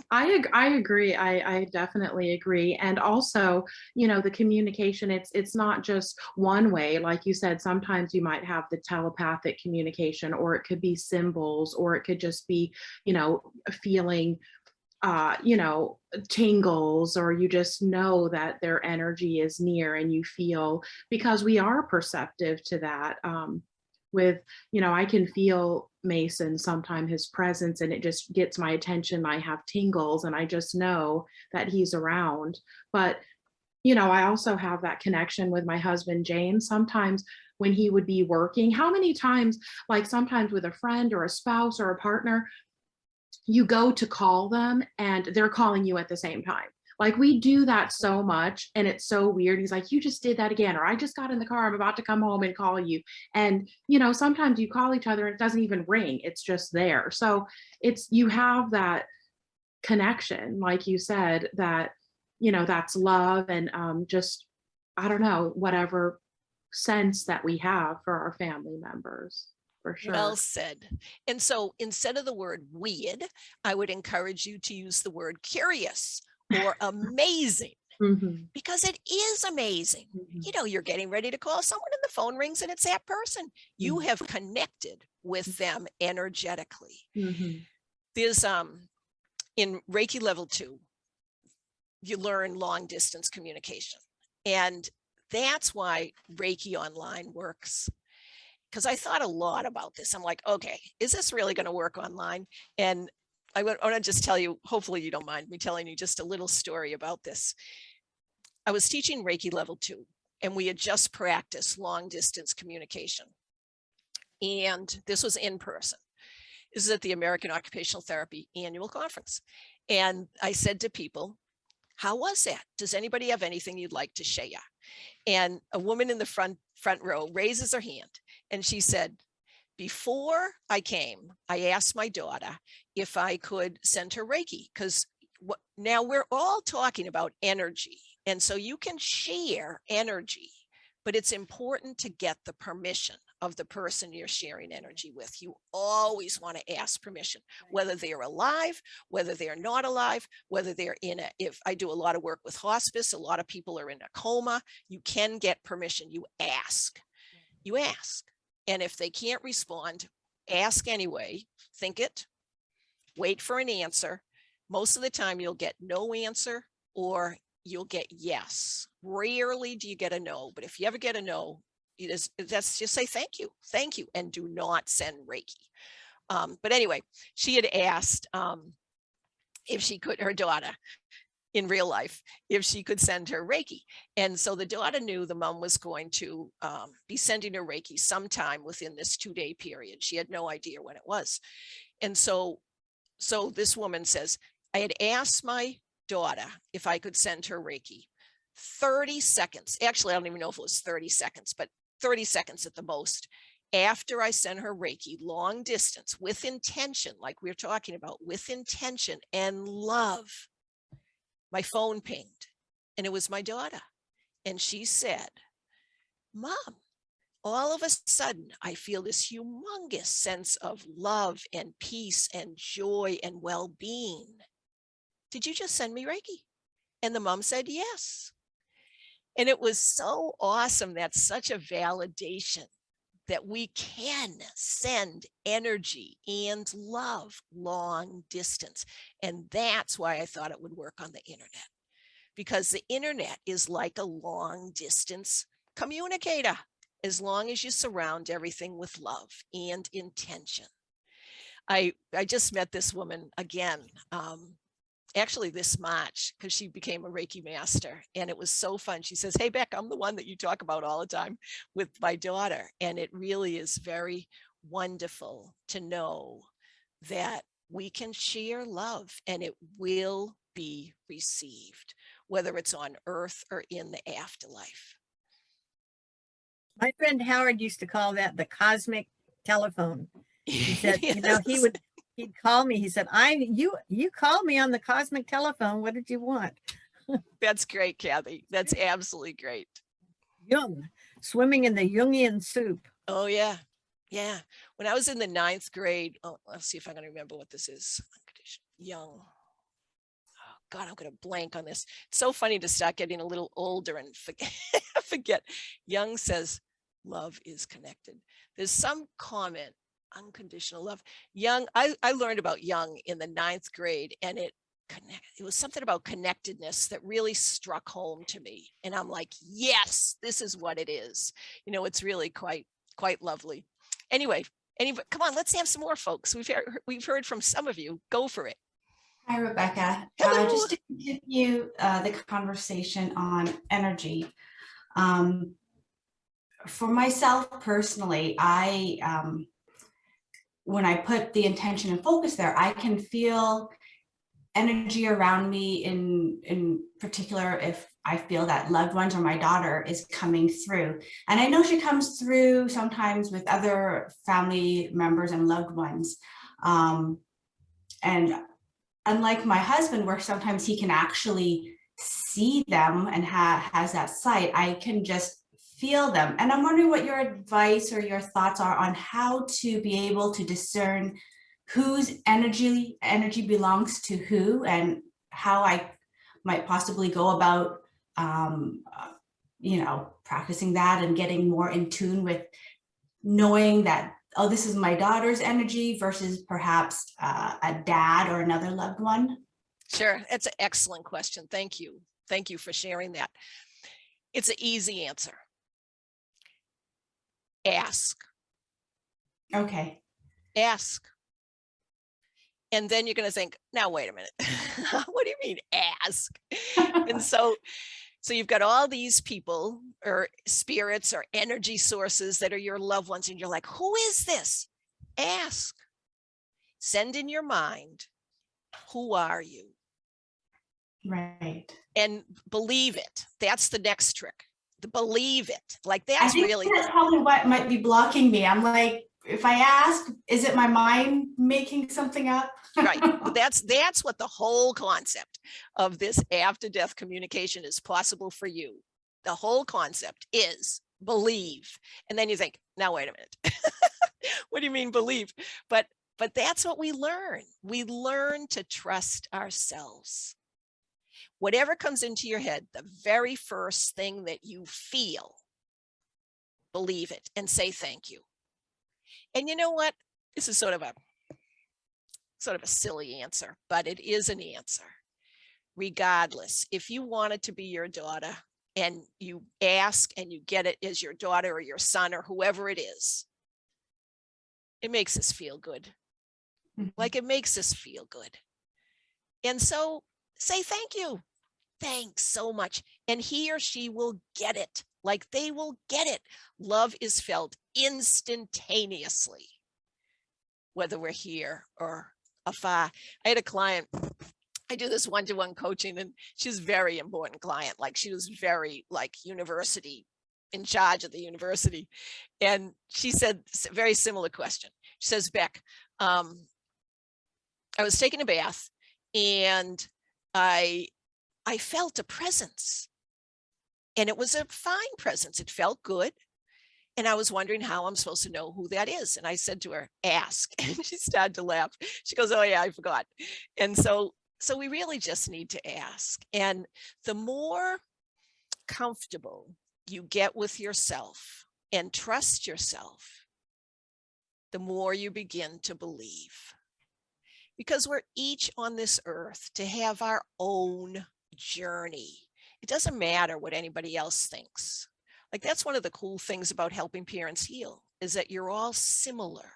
I agree. I definitely agree. And also, the communication, it's not just one way. Like you said, sometimes you might have the telepathic communication, or it could be symbols, or it could just be, feeling, tingles, or you just know that their energy is near and you feel, because we are perceptive to that. I can feel Mason sometime, his presence, and it just gets my attention. I have tingles and I just know that he's around. But, I also have that connection with my husband, James. Sometimes when he would be working, how many times, like sometimes with a friend or a spouse or a partner, you go to call them and they're calling you at the same time. Like we do that so much, and it's so weird. He's like, you just did that again, or I just got in the car, I'm about to come home and call you. And, sometimes you call each other and it doesn't even ring. It's just there. So you have that connection, like you said, that, that's love, and just, I don't know, whatever sense that we have for our family members. For sure. Well said. And so instead of the word weird, I would encourage you to use the word curious or amazing, because it is amazing. You're getting ready to call someone and the phone rings and it's that person. You have connected with them energetically. There's in Reiki level 2, you learn long distance communication. And that's why Reiki online works. Because I thought a lot about this. I'm like, okay, is this really going to work online? And I want to just tell you, hopefully you don't mind me telling you just a little story about this. I was teaching Reiki level 2, and we had just practiced long distance communication. And this was in person. This is at the American Occupational Therapy annual conference. And I said to people, how was that? Does anybody have anything you'd like to share? And a woman in the front row raises her hand, and she said, before I came, I asked my daughter if I could send her Reiki, because now we're all talking about energy. And so you can share energy, but it's important to get the permission of the person you're sharing energy with. You always want to ask permission, whether they're alive, whether they're not alive, whether they're if I do a lot of work with hospice, a lot of people are in a coma, you can get permission. You ask. And if they can't respond, ask anyway, think it, wait for an answer. Most of the time you'll get no answer, or you'll get yes. Rarely do you get a no, but if you ever get a no, that's just say thank you, and do not send Reiki. But anyway, she had asked if she could, her daughter in real life, if she could send her Reiki. And so the daughter knew the mom was going to be sending her Reiki sometime within this 2-day period. She had no idea when it was. And so this woman says, I had asked my daughter if I could send her Reiki. 30 seconds, actually, I don't even know if it was 30 seconds, but 30 seconds at the most, after I sent her Reiki, long distance, with intention, like we we're talking about, with intention and love, my phone pinged, and it was my daughter. And she said, Mom, all of a sudden, I feel this humongous sense of love and peace and joy and well-being. Did you just send me Reiki? And the mom said, yes. And it was so awesome. That's such a validation that we can send energy and love long distance. And that's why I thought it would work on the internet, because the internet is like a long distance communicator, as long as you surround everything with love and intention. I just met this woman again, actually this March, because she became a Reiki master, and it was so fun. She says, hey, Beck, I'm the one that you talk about all the time with my daughter. And it really is very wonderful to know that we can share love and it will be received, whether it's on earth or in the afterlife. My friend Howard used to call that the cosmic telephone. He said, you know, Yes. he'd call me. He said, you called me on the cosmic telephone. What did you want? That's great, Kathy. That's absolutely great. Jung, swimming in the Jungian soup. Oh, yeah. Yeah. When I was in the 9th grade, oh, let's see if I can remember what this is. Young. Oh, God, I'm going to blank on this. It's so funny to start getting a little older and forget. Young says, love is connected. There's some comment, unconditional love. Young, I learned about Young in the 9th grade, and it was something about connectedness that really struck home to me. And I'm like, yes, this is what it is. You know, it's really quite lovely. Anyway, come on, let's have some more folks. We've heard from some of you. Go for it. Hi, Rebecca. Hello. Just to continue the conversation on energy. For myself personally, when I put the intention and focus there, I can feel energy around me, in particular if I feel that loved ones or my daughter is coming through. And I know she comes through sometimes with other family members and loved ones. And unlike my husband, where sometimes he can actually see them and has that sight, I can just feel them. And I'm wondering what your advice or your thoughts are on how to be able to discern whose energy belongs to who, and how I might possibly go about, practicing that and getting more in tune with knowing that, oh, this is my daughter's energy versus perhaps a dad or another loved one. Sure. That's an excellent question. Thank you. Thank you for sharing that. It's an easy answer. Ask. Okay. Ask. And then you're going to think, now, wait a minute. What do you mean ask? And so you've got all these people or spirits or energy sources that are your loved ones. And you're like, who is this? Ask. Send in your mind, who are you? Right. And believe it. That's the next trick. To believe it. Like I that's think really that's probably what might be blocking me. I'm like, if I ask, is it my mind making something up? right. That's what the whole concept of this after death communication is possible for you. The whole concept is believe. And then you think, now wait a minute. What do you mean believe? But that's what we learn. We learn to trust ourselves. Whatever comes into your head, the very first thing that you feel, believe it and say thank you. And you know what? This is sort of a silly answer, but it is an answer. Regardless, if you wanted to be your daughter, and you ask and you get it as your daughter or your son or whoever it is, it makes us feel good. Like, it makes us feel good. And so say thank you. Thanks so much. And he or she will get it. Like, they will get it. Love is felt instantaneously, whether we're here or afar. I had a client, I do this one-to-one coaching, and she's a very important client. Like, she was very like university, in charge of the university. And she said a very similar question. She says, Beck, I was taking a bath and I felt a presence, and it was a fine presence. It felt good. And I was wondering how I'm supposed to know who that is. And I said to her, ask. And she started to laugh. She goes, oh yeah, I forgot. And so we really just need to ask. And the more comfortable you get with yourself and trust yourself, the more you begin to believe. Because we're each on this earth to have our own journey. It doesn't matter what anybody else thinks. Like, that's one of the cool things about helping parents heal, is that you're all similar.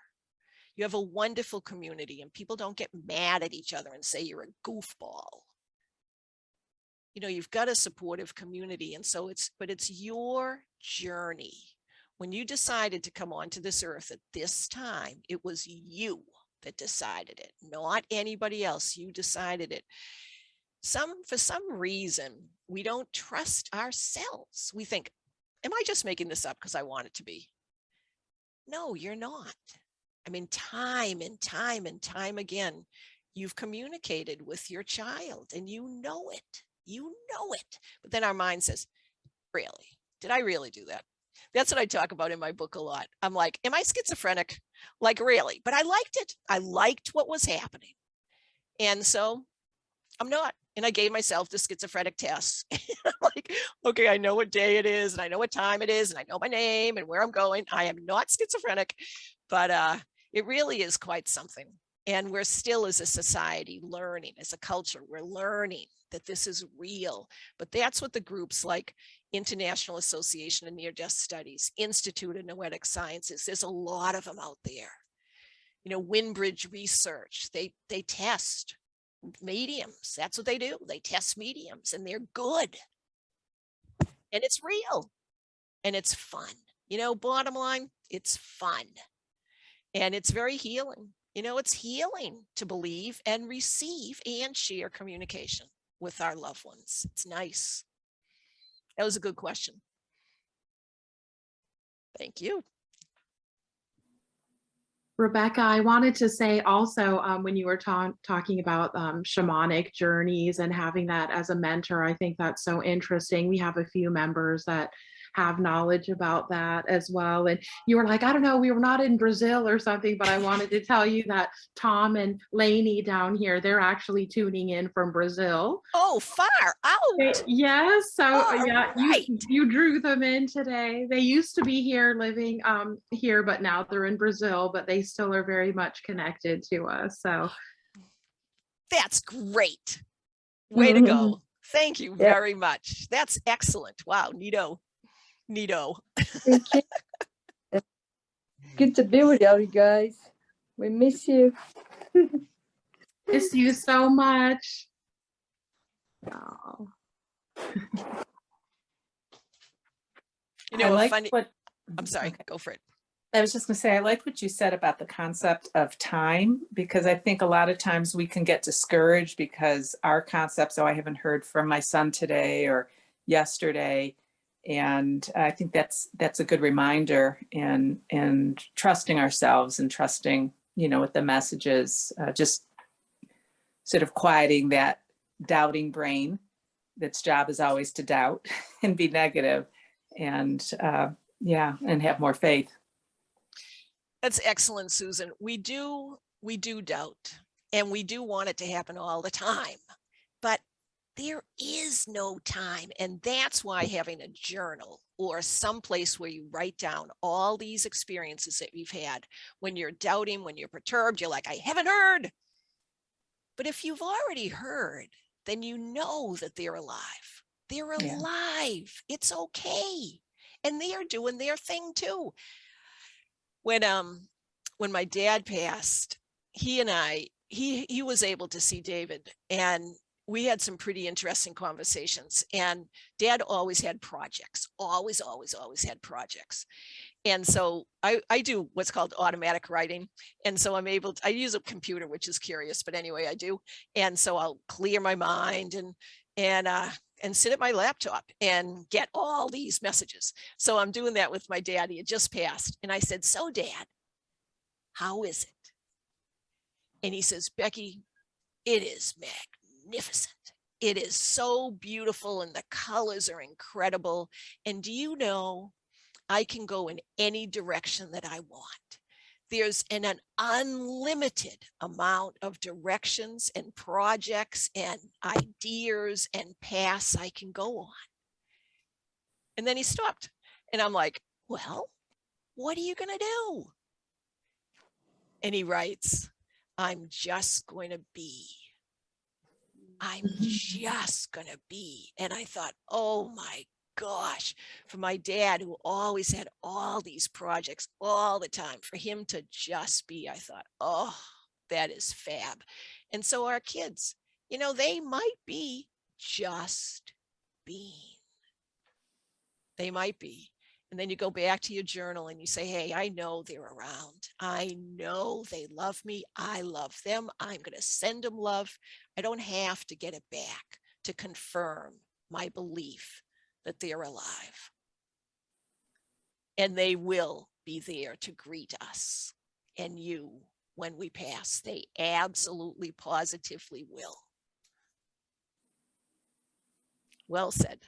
You have a wonderful community, and people don't get mad at each other and say you're a goofball. You know, you've got a supportive community. And so it's your journey. When you decided to come onto this earth at this time, it was you that decided it, not anybody else. You decided it. For some reason, we don't trust ourselves. We think, am I just making this up because I want it to be? No, you're not. I mean, time and time and time again, you've communicated with your child, and you know it. You know it. But then our mind says, really? Did I really do that? That's what I talk about in my book a lot. I'm like, am I schizophrenic? Like, really? But I liked it. I liked what was happening. And so I'm not. And I gave myself the schizophrenic test. Like, okay, I know what day it is, and I know what time it is, and I know my name and where I'm going. I am not schizophrenic, but it really is quite something. And we're still, as a society, learning, as a culture, we're learning that this is real. But that's what the groups like International Association of Near-Death Studies, Institute of Noetic Sciences, there's a lot of them out there. You know, Windbridge Research, they test mediums. That's what they do. They test mediums, and they're good. And it's real. And it's fun. You know, bottom line, it's fun. And it's very healing. You know, it's healing to believe and receive and share communication with our loved ones. It's nice. That was a good question. Thank you. Rebecca, I wanted to say also, when you were talking about shamanic journeys and having that as a mentor, I think that's so interesting. We have a few members that have knowledge about that as well. And you were like, I don't know, we were not in Brazil or something, but I wanted to tell you that Tom and Lainey down here, they're actually tuning in from Brazil. Oh, far out. Yes. So yeah, right. you drew them in today. They used to be here living here, but now they're in Brazil, but they still are very much connected to us. So that's great. Way to go. Thank you very much. That's excellent. Wow. Neato. Thank you. Good to be with you guys. We miss you. Miss you so much. Oh. You know, like funny. what, I'm sorry, okay. Go for it. I was just going to say, I like what you said about the concept of time, because I think a lot of times we can get discouraged because our concepts, I haven't heard from my son today or yesterday. And I think that's a good reminder, and trusting ourselves and trusting, you know, with the messages, just sort of quieting that doubting brain that's job is always to doubt and be negative, and and have more faith. That's excellent, Susan. We do doubt, and we do want it to happen all the time, but there is no time. And that's why having a journal or someplace where you write down all these experiences that you've had, when you're doubting, when you're perturbed, you're like, I haven't heard. But if you've already heard, then you know that they're alive. They're Yeah. alive. It's okay. And they are doing their thing too. When my dad passed, he was able to see David, and we had some pretty interesting conversations. And Dad always had projects, always had projects. And so I do what's called automatic writing. And so I use a computer, which is curious, but anyway, I do. And so I'll clear my mind and sit at my laptop and get all these messages. So I'm doing that with my dad. He had just passed. And I said, so Dad, how is it? And he says, Becky, it is magnificent. It is so beautiful and the colors are incredible. And do you know, I can go in any direction that I want. There's an unlimited amount of directions and projects and ideas and paths I can go on. And then he stopped. And I'm like, well, what are you going to do? And he writes, I'm just going to be. I'm just going to be. And I thought, oh my gosh, for my dad, who always had all these projects all the time, for him to just be, I thought, oh, that is fab. And so our kids, you know, they might be just being. They might be. And then you go back to your journal and you say, hey, I know they're around. I know they love me. I love them. I'm going to send them love. I don't have to get it back to confirm my belief that they're alive. And they will be there to greet us and you when we pass. They absolutely, positively will. Well said.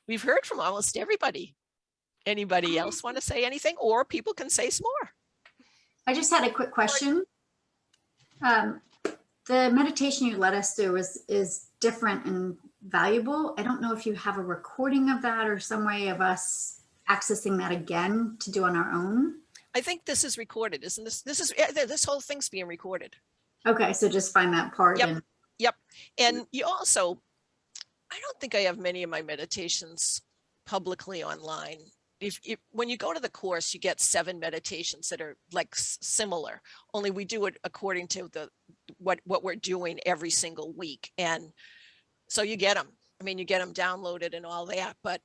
We've heard from almost everybody. Anybody else want to say anything? Or people can say some more. I just had a quick question. The meditation you led us through is different and valuable. I don't know if you have a recording of that or some way of us accessing that again to do on our own. I think this is recorded, isn't this? This whole thing's being recorded. Okay, so just find that part. Yep. Yep. And you also, I don't think I have many of my meditations publicly online. When you go to the course, you get 7 meditations that are like similar, only we do it according to what we're doing every single week. And so you get them. I mean, you get them downloaded and all that, but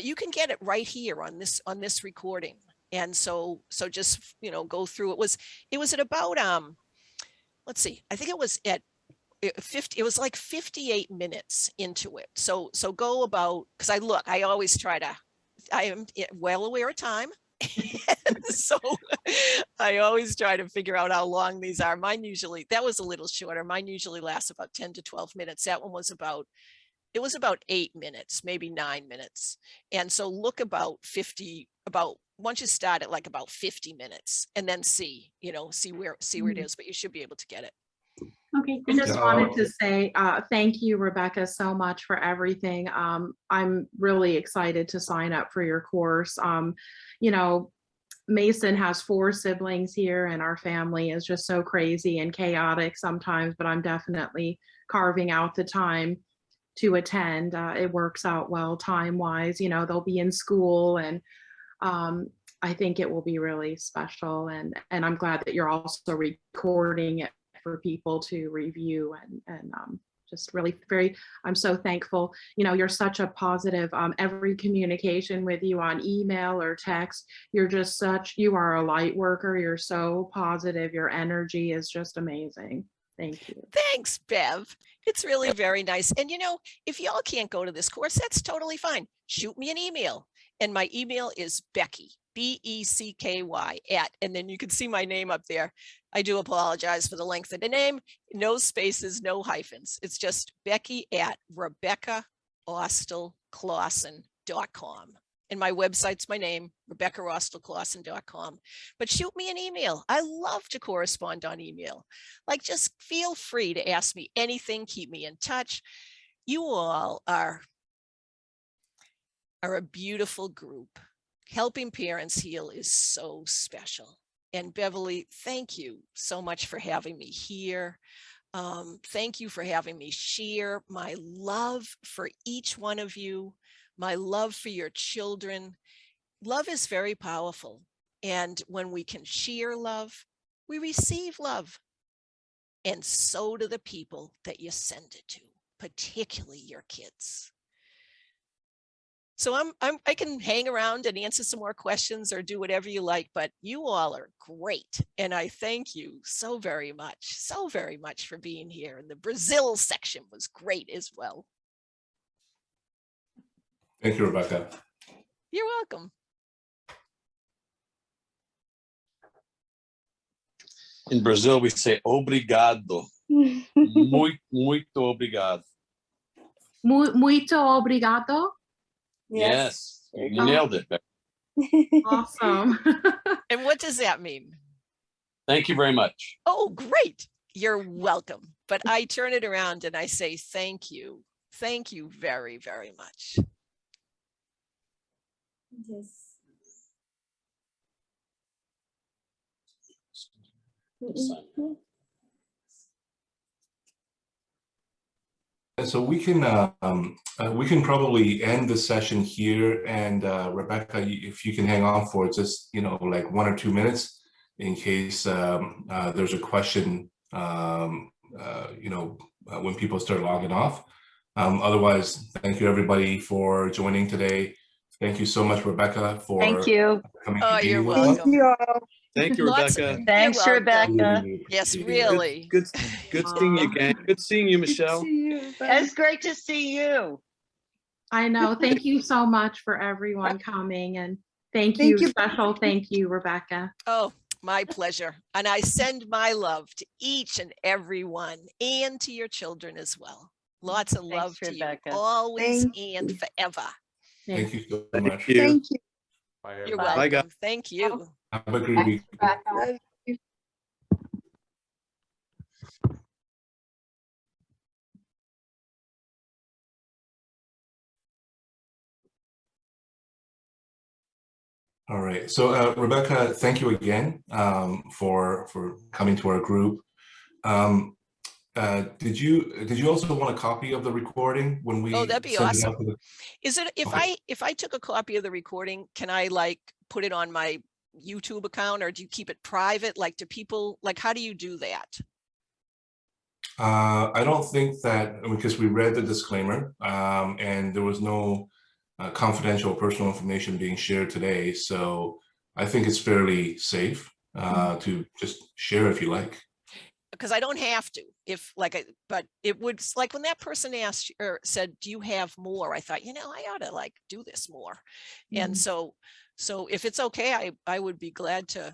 you can get it right here on this recording. And so just, you know, go through. It was at about, let's see, I think it was at 50, it was like 58 minutes into it. So go about, because I always try to, I am well aware of time. So I always try to figure out how long these are. That was a little shorter. Mine usually lasts about 10 to 12 minutes. That one was about 8 minutes, maybe 9 minutes. And so look once you start at like about 50 minutes and then see where it is, but you should be able to get it. Okay, I just wanted to say thank you, Rebecca, so much for everything. I'm really excited to sign up for your course. You know, Mason has 4 siblings here and our family is just so crazy and chaotic sometimes, but I'm definitely carving out the time to attend. It works out well time-wise. You know, they'll be in school, and I think it will be really special. And I'm glad that you're also recording it for people to review and just really I'm so thankful. You know, you're such a positive, every communication with you on email or text, you are a light worker. You're so positive. Your energy is just amazing. Thank you. Thanks, Bev. It's really very nice. And you know, if y'all can't go to this course, that's totally fine. Shoot me an email. And my email is Becky, BECKY and then you can see my name up there. I do apologize for the length of the name. No spaces, no hyphens. It's just Becky at RebeccaAustill-Clausen.com. And my website's my name, RebeccaAustill-Clausen.com. But shoot me an email. I love to correspond on email. Like, just feel free to ask me anything. Keep me in touch. You all are a beautiful group. Helping parents heal is so special. And Beverly, thank you so much for having me here. Thank you for having me share my love for each one of you, my love for your children. Love is very powerful. And when we can share love, we receive love. And so do the people that you send it to, particularly your kids. So I can hang around and answer some more questions or do whatever you like, but you all are great. And I thank you so very much for being here. And the Brazil section was great as well. Thank you, Rebecca. You're welcome. In Brazil, we say obrigado. Muito obrigado. Muito obrigado. Yes, you Oh. nailed it. Becky. Awesome. And what does that mean? Thank you very much. Oh, great. You're welcome. But I turn it around and I say, thank you. Thank you very, very much. Yes. And so we can probably end the session here. And Rebecca, if you can hang on for just, like 1 or 2 minutes in case there's a question, when people start logging off. Otherwise, thank you everybody for joining today. Thank you so much, Rebecca, for Thank you. coming. Oh, to be you're with welcome. us. Thank you all. Thank you, Lots of- Rebecca. Thanks, You're welcome. Rebecca. Really Yes, appreciate it. really. Good seeing you again. Good seeing you, Michelle. Good to see you. Bye. It's great to see you. I know. Thank you so much for everyone coming, and thank Thank you. you. Special thank you, Rebecca. Oh, my pleasure. And I send my love to each and every one and to your children as well. Lots of love to Rebecca. you always Thank and forever. Thank you so Thank much. you. Thank you. You're Bye. welcome. guys. Thank you. Have a great week. Love you. All right. So Rebecca, thank you again for coming to our group. Did you also want a copy of the recording when we Oh, that'd be send it awesome. out to the? Is it Okay. if I took a copy of the recording, can I like put it on my YouTube account, or do you keep it private? Like, do people, like, how do you do that? I don't think that, because we read the disclaimer and there was no confidential personal information being shared today. So I think it's fairly safe to just share if you like. Because I don't have to, if like, but it would, like when that person asked or said, do you have more? I thought, I ought to like do this more. And so if it's okay, I would be glad to,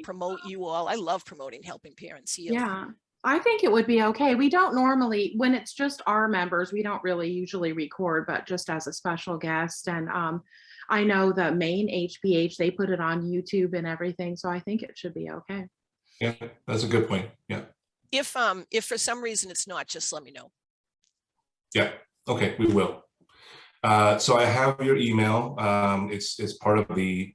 promote you all. I love promoting Helping Parents Heal. Yeah, I think it would be okay. We don't normally, when it's just our members, we don't really usually record, but just as a special guest. And I know the main HPH, they put it on YouTube and everything. So I think it should be okay. Yeah, that's a good point. Yeah. If for some reason it's not, just let me know. Yeah. Okay, we will. So I have your email. It's part of the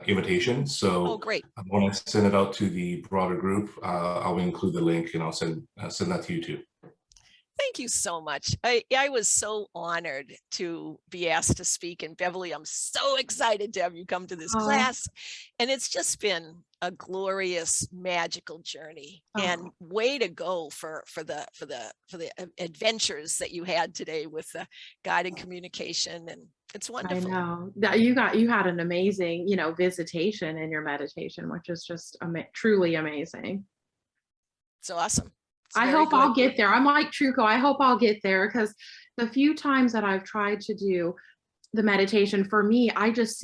invitation. So Oh, great. when I send it out to the broader group, I'll include the link and I'll send that to you too. Thank you so much. I was so honored to be asked to speak. And Beverly, I'm so excited to have you come to this class. And it's just been a glorious, magical journey. And way to go for the adventures that you had today with the guided communication. And it's wonderful. I know that you had an amazing, visitation in your meditation, which is just truly amazing. It's awesome. I hope I'll get there. I'm like Truco. I hope I'll get there, because the few times that I've tried to do the meditation, for me, I just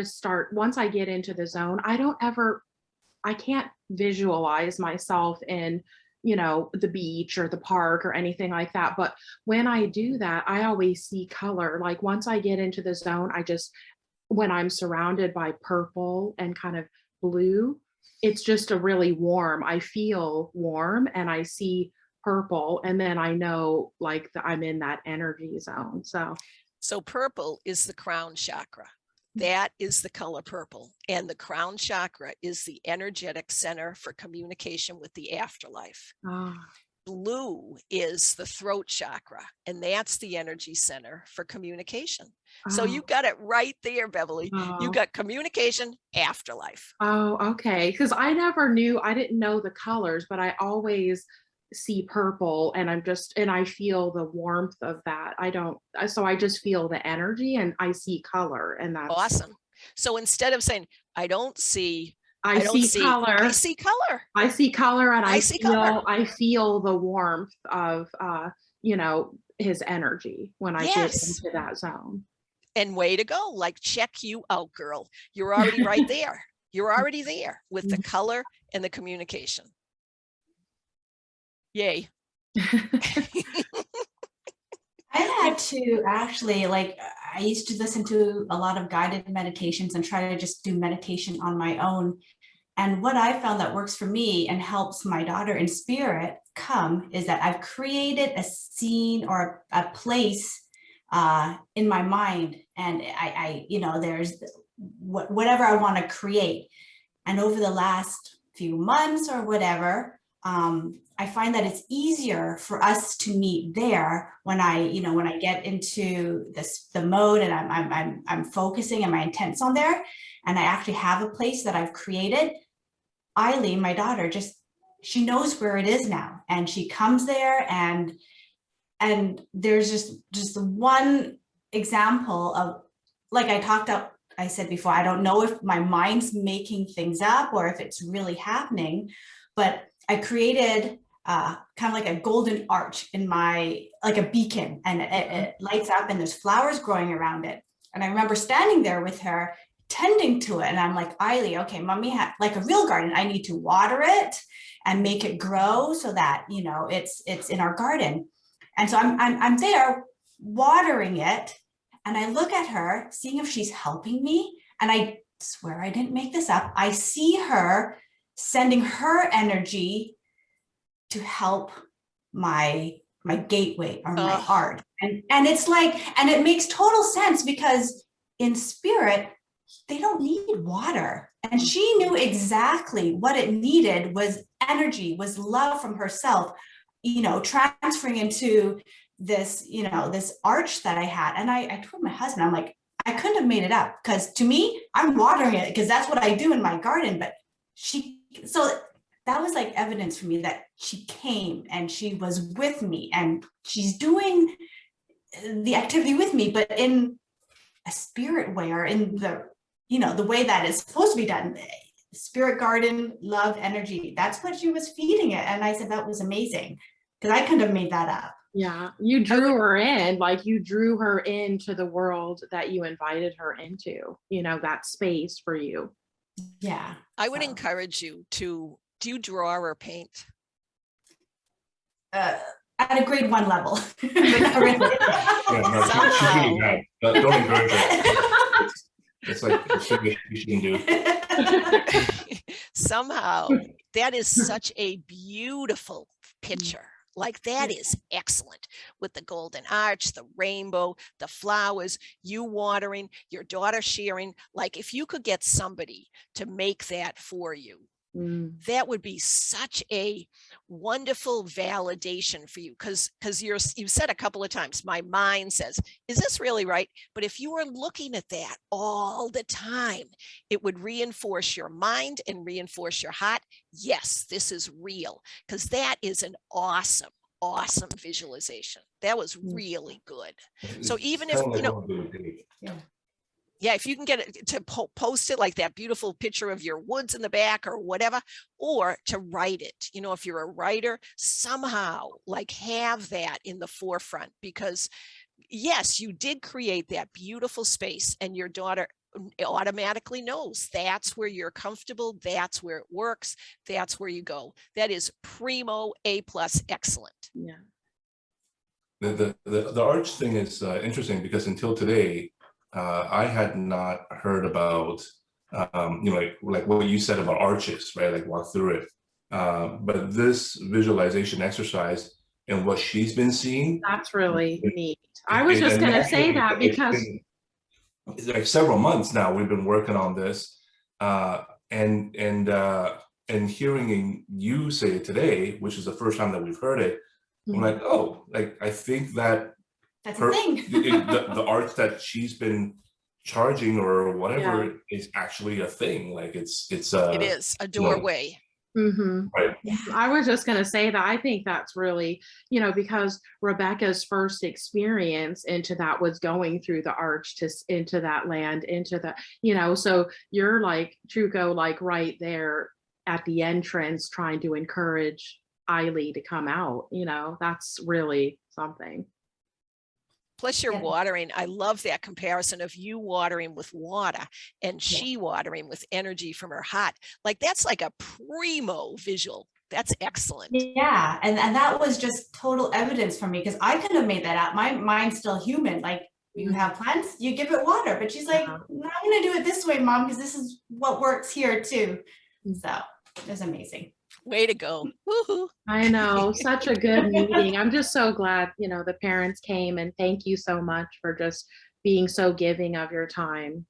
start, once I get into the zone, I can't visualize myself in, the beach or the park or anything like that. But when I do that, I always see color. Like once I get into the zone, when I'm surrounded by purple and kind of blue, it's just a really warm, I feel warm and I see purple, and then I know like I'm in that energy zone. So purple is the crown chakra. That is the color purple. And the crown chakra is the energetic center for communication with the afterlife. Ah, Blue is the throat chakra, and that's the energy center for communication. So oh, you got it right there, Beverly. You oh. got communication, afterlife. Oh, okay. Because I didn't know the colors, but I always see purple and I feel the warmth of that. So I just feel the energy and I see color, and that's Awesome. So instead of saying, I see color. I see color. I see color, and I see color. I feel the warmth of his energy when I get into that zone. And way to go. Like, check you out, girl. You're already right there. You're already there with the color and the communication. Yay. I've had to actually, like, I used to listen to a lot of guided meditations and try to just do meditation on my own. And what I found that works for me and helps my daughter in spirit come is that I've created a scene or a place in my mind. And there's whatever I want to create. And over the last few months or whatever, I find that it's easier for us to meet there when I get into the mode and I'm focusing and my intent's on there, and I actually have a place that I've created. Eileen, my daughter, she knows where it is now, and she comes there, and there's just one example of, like I said before, I don't know if my mind's making things up or if it's really happening, but I created kind of like a golden arch in like a beacon, and it lights up and there's flowers growing around it. And I remember standing there with her, tending to it. And I'm like, Eileen, okay, mommy had like a real garden. I need to water it and make it grow so that, it's in our garden. And so I'm there watering it. And I look at her, seeing if she's helping me. And I swear I didn't make this up. I see her sending her energy to help my gateway or my art. And it's like, and it makes total sense because in spirit, they don't need water. And she knew exactly what it needed was energy, was love from herself, transferring into this, this arch that I had. And I told my husband, I'm like, I couldn't have made it up, because to me, I'm watering it because that's what I do in my garden. But so that was like evidence for me that she came and she was with me and she's doing the activity with me, but in a spirit way, or in the way that it's supposed to be done. Spirit garden, love, energy. That's what she was feeding it. And I said, that was amazing, because I couldn't have made that up. Yeah, you drew her in, like you drew her into the world that you invited her into, that space for you. Yeah. I would encourage you to, do you draw or paint? At a grade 1 level. But not really. She's really bad. Don't encourage her. It's like you shouldn't do. Somehow, that is such a beautiful picture. Like, that is excellent, with the golden arch, the rainbow, the flowers, you watering, your daughter sharing. Like, if you could get somebody to make that for you, that would be such a wonderful validation for you, because you've said a couple of times, my mind says, is this really right? But if you were looking at that all the time, it would reinforce your mind and reinforce your heart. Yes, this is real, because that is an awesome visualization. That was really good. So even if, yeah, if you can get it to post it, like that beautiful picture of your woods in the back or whatever, or to write it, if you're a writer, somehow like have that in the forefront, because yes, you did create that beautiful space, and your daughter automatically knows that's where you're comfortable, that's where it works, that's where you go. That is primo, A+, excellent. Yeah. The arch thing is interesting, because until today, I had not heard about, like what you said about arches, right? Like walk through it. But this visualization exercise and what she's been seeing. That's really neat. I was just going to say that, because like several months now, we've been working on this, and hearing you say it today, which is the first time that we've heard it, I'm like, oh, like I think that That's a thing. the art that she's been charging or whatever Yeah. is actually a thing. Like It is a you know, doorway. right. I was just going to say that I think that's really, because Rebecca's first experience into that was going through the arch into that land, into the, so you're like, Truco, like right there at the entrance trying to encourage Eiley to come out, that's really something. Plus you're Yeah. watering. I love that comparison of you watering with water and she watering with energy from her heart. Like that's like a primo visual. That's excellent. Yeah, and that was just total evidence for me because I couldn't have made that out. My mind's still human. Like you have plants, you give it water, but she's like, no, I'm gonna do it this way, Mom, because this is what works here too. So it was amazing. Way to go. Woohoo. I know, such a good meeting. I'm just so glad, the parents came, and thank you so much for just being so giving of your time.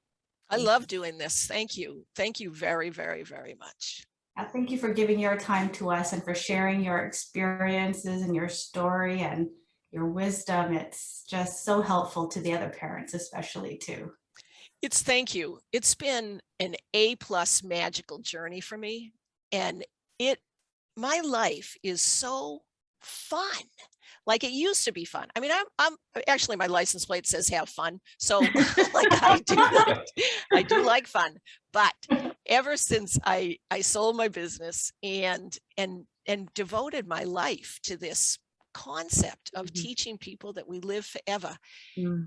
I love doing this. Thank you. Thank you very, very, very much. Thank you for giving your time to us and for sharing your experiences and your story and your wisdom. It's just so helpful to the other parents, especially too. Thank you. It's been an A+ magical journey for me. And my life is so fun. Like it used to be fun. I mean, I'm actually, my license plate says have fun. So like I do like fun, but ever since I sold my business and devoted my life to this concept of teaching people that we live forever,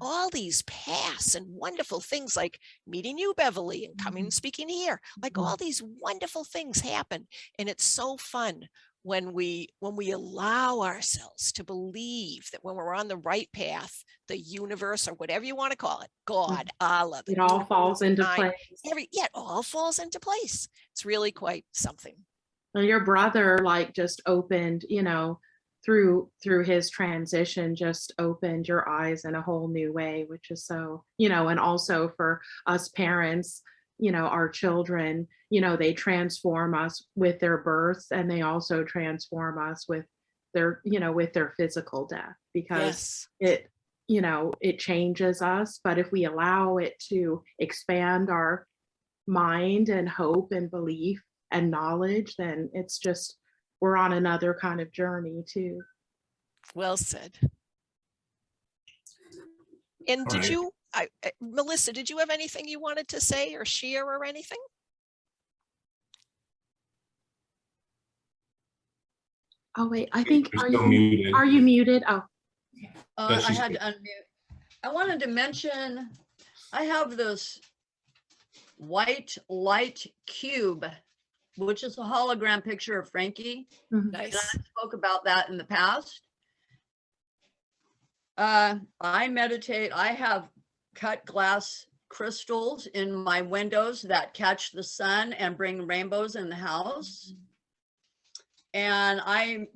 all these paths and wonderful things like meeting you, Beverly, and coming and speaking here, like all these wonderful things happen. And it's so fun when we allow ourselves to believe that when we're on the right path, the universe, or whatever you want to call it, God, Allah, It all falls into place. It all falls into place. It's really quite something. And your brother like just opened, through his transition, just opened your eyes in a whole new way, which is so, and also for us parents, our children, they transform us with their birth, and they also transform us with their, with their physical death, because it changes us. But if we allow it to expand our mind and hope and belief and knowledge, then it's just, we're on another kind of journey too. Well said. And did you, Melissa, did you have anything you wanted to say or share or anything? Oh wait, I think, You're still muted. are you muted? Oh. I had to unmute. I wanted to mention, I have this white light cube, which is a hologram picture of Frankie. Nice. And I spoke about that in the past. I meditate. I have cut glass crystals in my windows that catch the sun and bring rainbows in the house. And I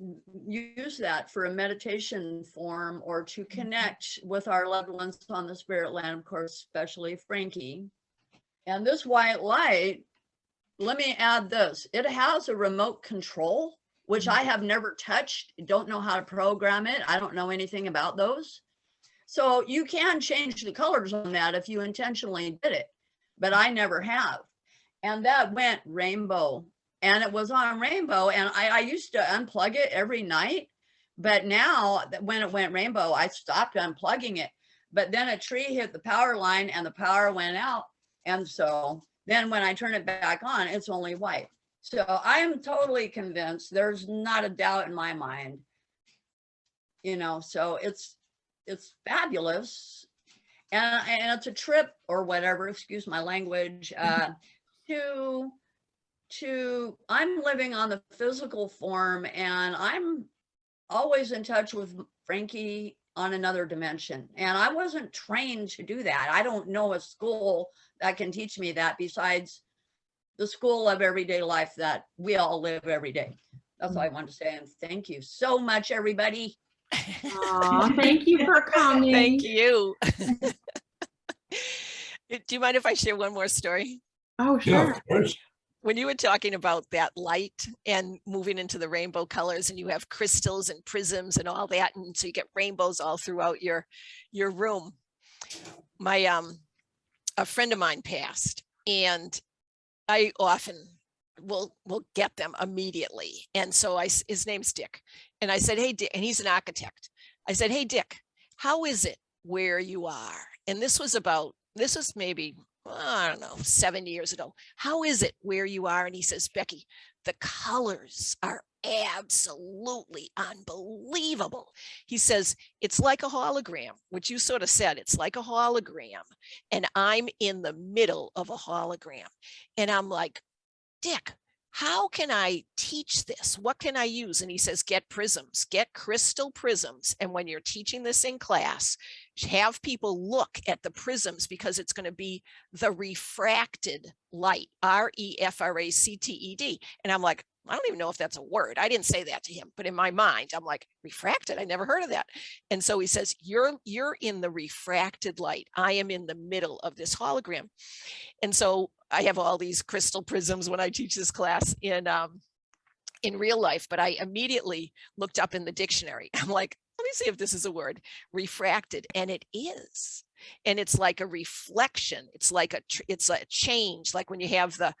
use that for a meditation form or to connect with our loved ones on the spirit land, of course, especially Frankie. And this white light, let me add this. It has a remote control, which I have never touched. Don't know how to program it. I don't know anything about those. So you can change the colors on that if you intentionally did it, but I never have. And that went rainbow, and it was on rainbow. And I used to unplug it every night, but now when it went rainbow, I stopped unplugging it. But then a tree hit the power line and the power went out. And so then when I turn it back on, it's only white. So I'm totally convinced, there's not a doubt in my mind, so it's fabulous. And it's a trip or whatever, excuse my language, I'm living on the physical form, and I'm always in touch with Frankie on another dimension. And I wasn't trained to do that. I don't know a school that can teach me that besides the school of everyday life that we all live every day. That's all I wanted to say. And thank you so much, everybody. Thank you for coming. Thank you. Do you mind if I share one more story? Oh, Yeah, sure. of course. When you were talking about that light and moving into the rainbow colors, and you have crystals and prisms and all that, and so you get rainbows all throughout your room. My a friend of mine passed, and I often will get them immediately. And so his name's Dick, and I said, hey Dick, and he's an architect. I said, hey Dick, how is it where you are? And this was maybe, I don't know, 7 years ago. How is it where you are? And he says, Becky, the colors are absolutely unbelievable. He says, it's like a hologram, which you sort of said, it's like a hologram. And I'm in the middle of a hologram. And I'm like, Dick, how can I teach this? What can I use? And he says, get prisms, get crystal prisms. And when you're teaching this in class, have people look at the prisms, because it's going to be the refracted light, REFRACTED. And I'm like, I don't even know if that's a word. I didn't say that to him, but in my mind, I'm like, refracted? I never heard of that. And so he says, you're in the refracted light. I am in the middle of this hologram. And so I have all these crystal prisms when I teach this class in real life, but I immediately looked up in the dictionary. I'm like, let me see if this is a word, refracted. And it is. And it's like a reflection. It's like it's a change, like when you have the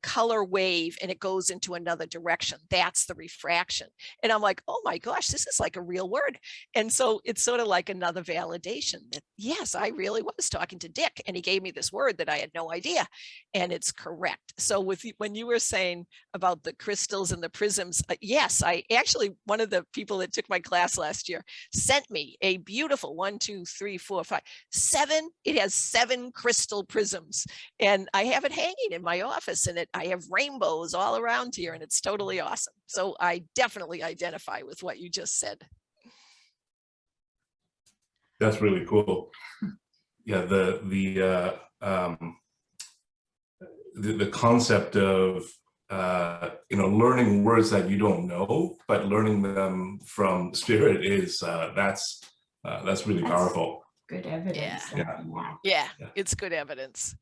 color wave and it goes into another direction. That's the refraction. And I'm like, oh my gosh, this is like a real word. And so it's sort of like another validation that, yes, I really was talking to Dick, and he gave me this word that I had no idea, and it's correct. So when you were saying about the crystals and the prisms, yes, I actually, one of the people that took my class last year sent me a beautiful 1, 2, 3, 4, 5, 7. It has 7 crystal prisms, and I have it hanging in my office, and I have rainbows all around here, and it's totally awesome. So I definitely identify with what you just said. That's really cool. Yeah, the concept of learning words that you don't know, but learning them from spirit is that's really powerful. Good evidence. Yeah, it's good evidence.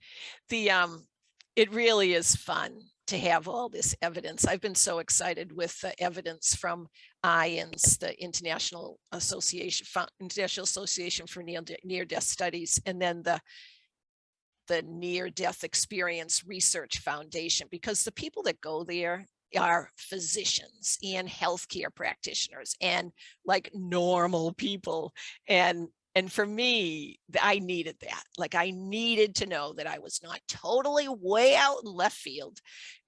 It really is fun to have all this evidence. I've been so excited with the evidence from IANS, the International Association for Near-Death Studies, and then the Near-Death Experience Research Foundation, because the people that go there are physicians and healthcare practitioners and like normal people. And for me, I needed that. Like, I needed to know that I was not totally way out in left field,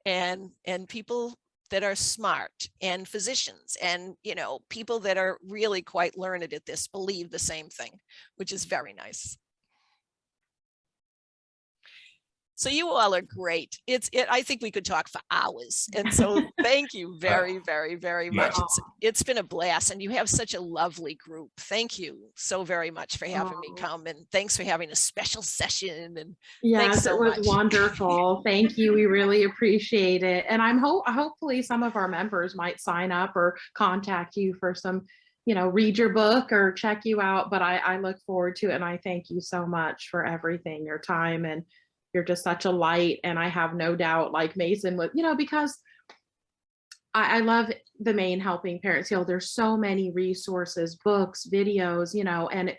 and people that are smart, and physicians, and, people that are really quite learned at this believe the same thing, which is very nice. So you all are great. I think we could talk for hours. And so thank you very, very, very much. It's been a blast, and you have such a lovely group. Thank you so very much for having me come, and thanks for having a special session. And yes, so it was much. Wonderful. Thank you. We really appreciate it. And hopefully some of our members might sign up or contact you for some, read your book or check you out. But I look forward to it. And I thank you so much for everything, your time, and you're just such a light. And I have no doubt, like Mason was, because I love the main Helping Parents Heal. There's so many resources, books, videos, and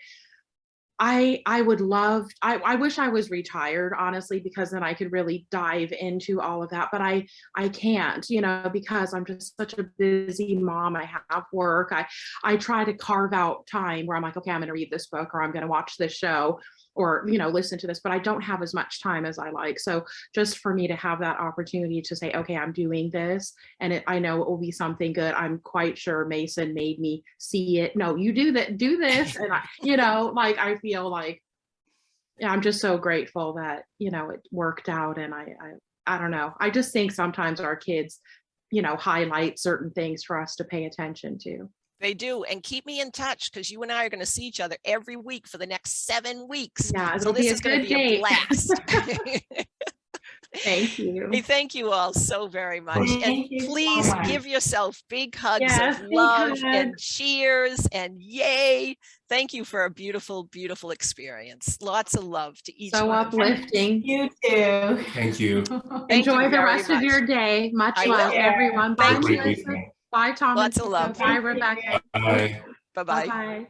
I would love, I wish I was retired, honestly, because then I could really dive into all of that, but I can't, because I'm just such a busy mom. I have work. I try to carve out time where I'm like, okay, I'm going to read this book, or I'm going to watch this show, or, listen to this, but I don't have as much time as I like. So just for me to have that opportunity to say, okay, I'm doing this, and I know it will be something good. I'm quite sure Mason made me see it. No, you do this. And I feel like, I'm just so grateful that, it worked out. And I don't know. I just think sometimes our kids, highlight certain things for us to pay attention to. They do. And keep me in touch, because you and I are going to see each other every week for the next 7 weeks. Yeah, so this is going to be a blast. Thank you. Hey, thank you all so very much. course. And Thank you so please much. give yourself big hugs Yes, of big love hugs. and cheers and yay. Thank you for a beautiful, beautiful experience. Lots of love to each So one of you. uplifting. You too. Thank you. Thank you Enjoy the very rest of much. your day. Much I love, will. everyone. Bye, Thank Have a great Melissa. weekend. Bye, Thomas. Lots of love. Bye, Rebecca. Bye. Bye-bye. Bye-bye.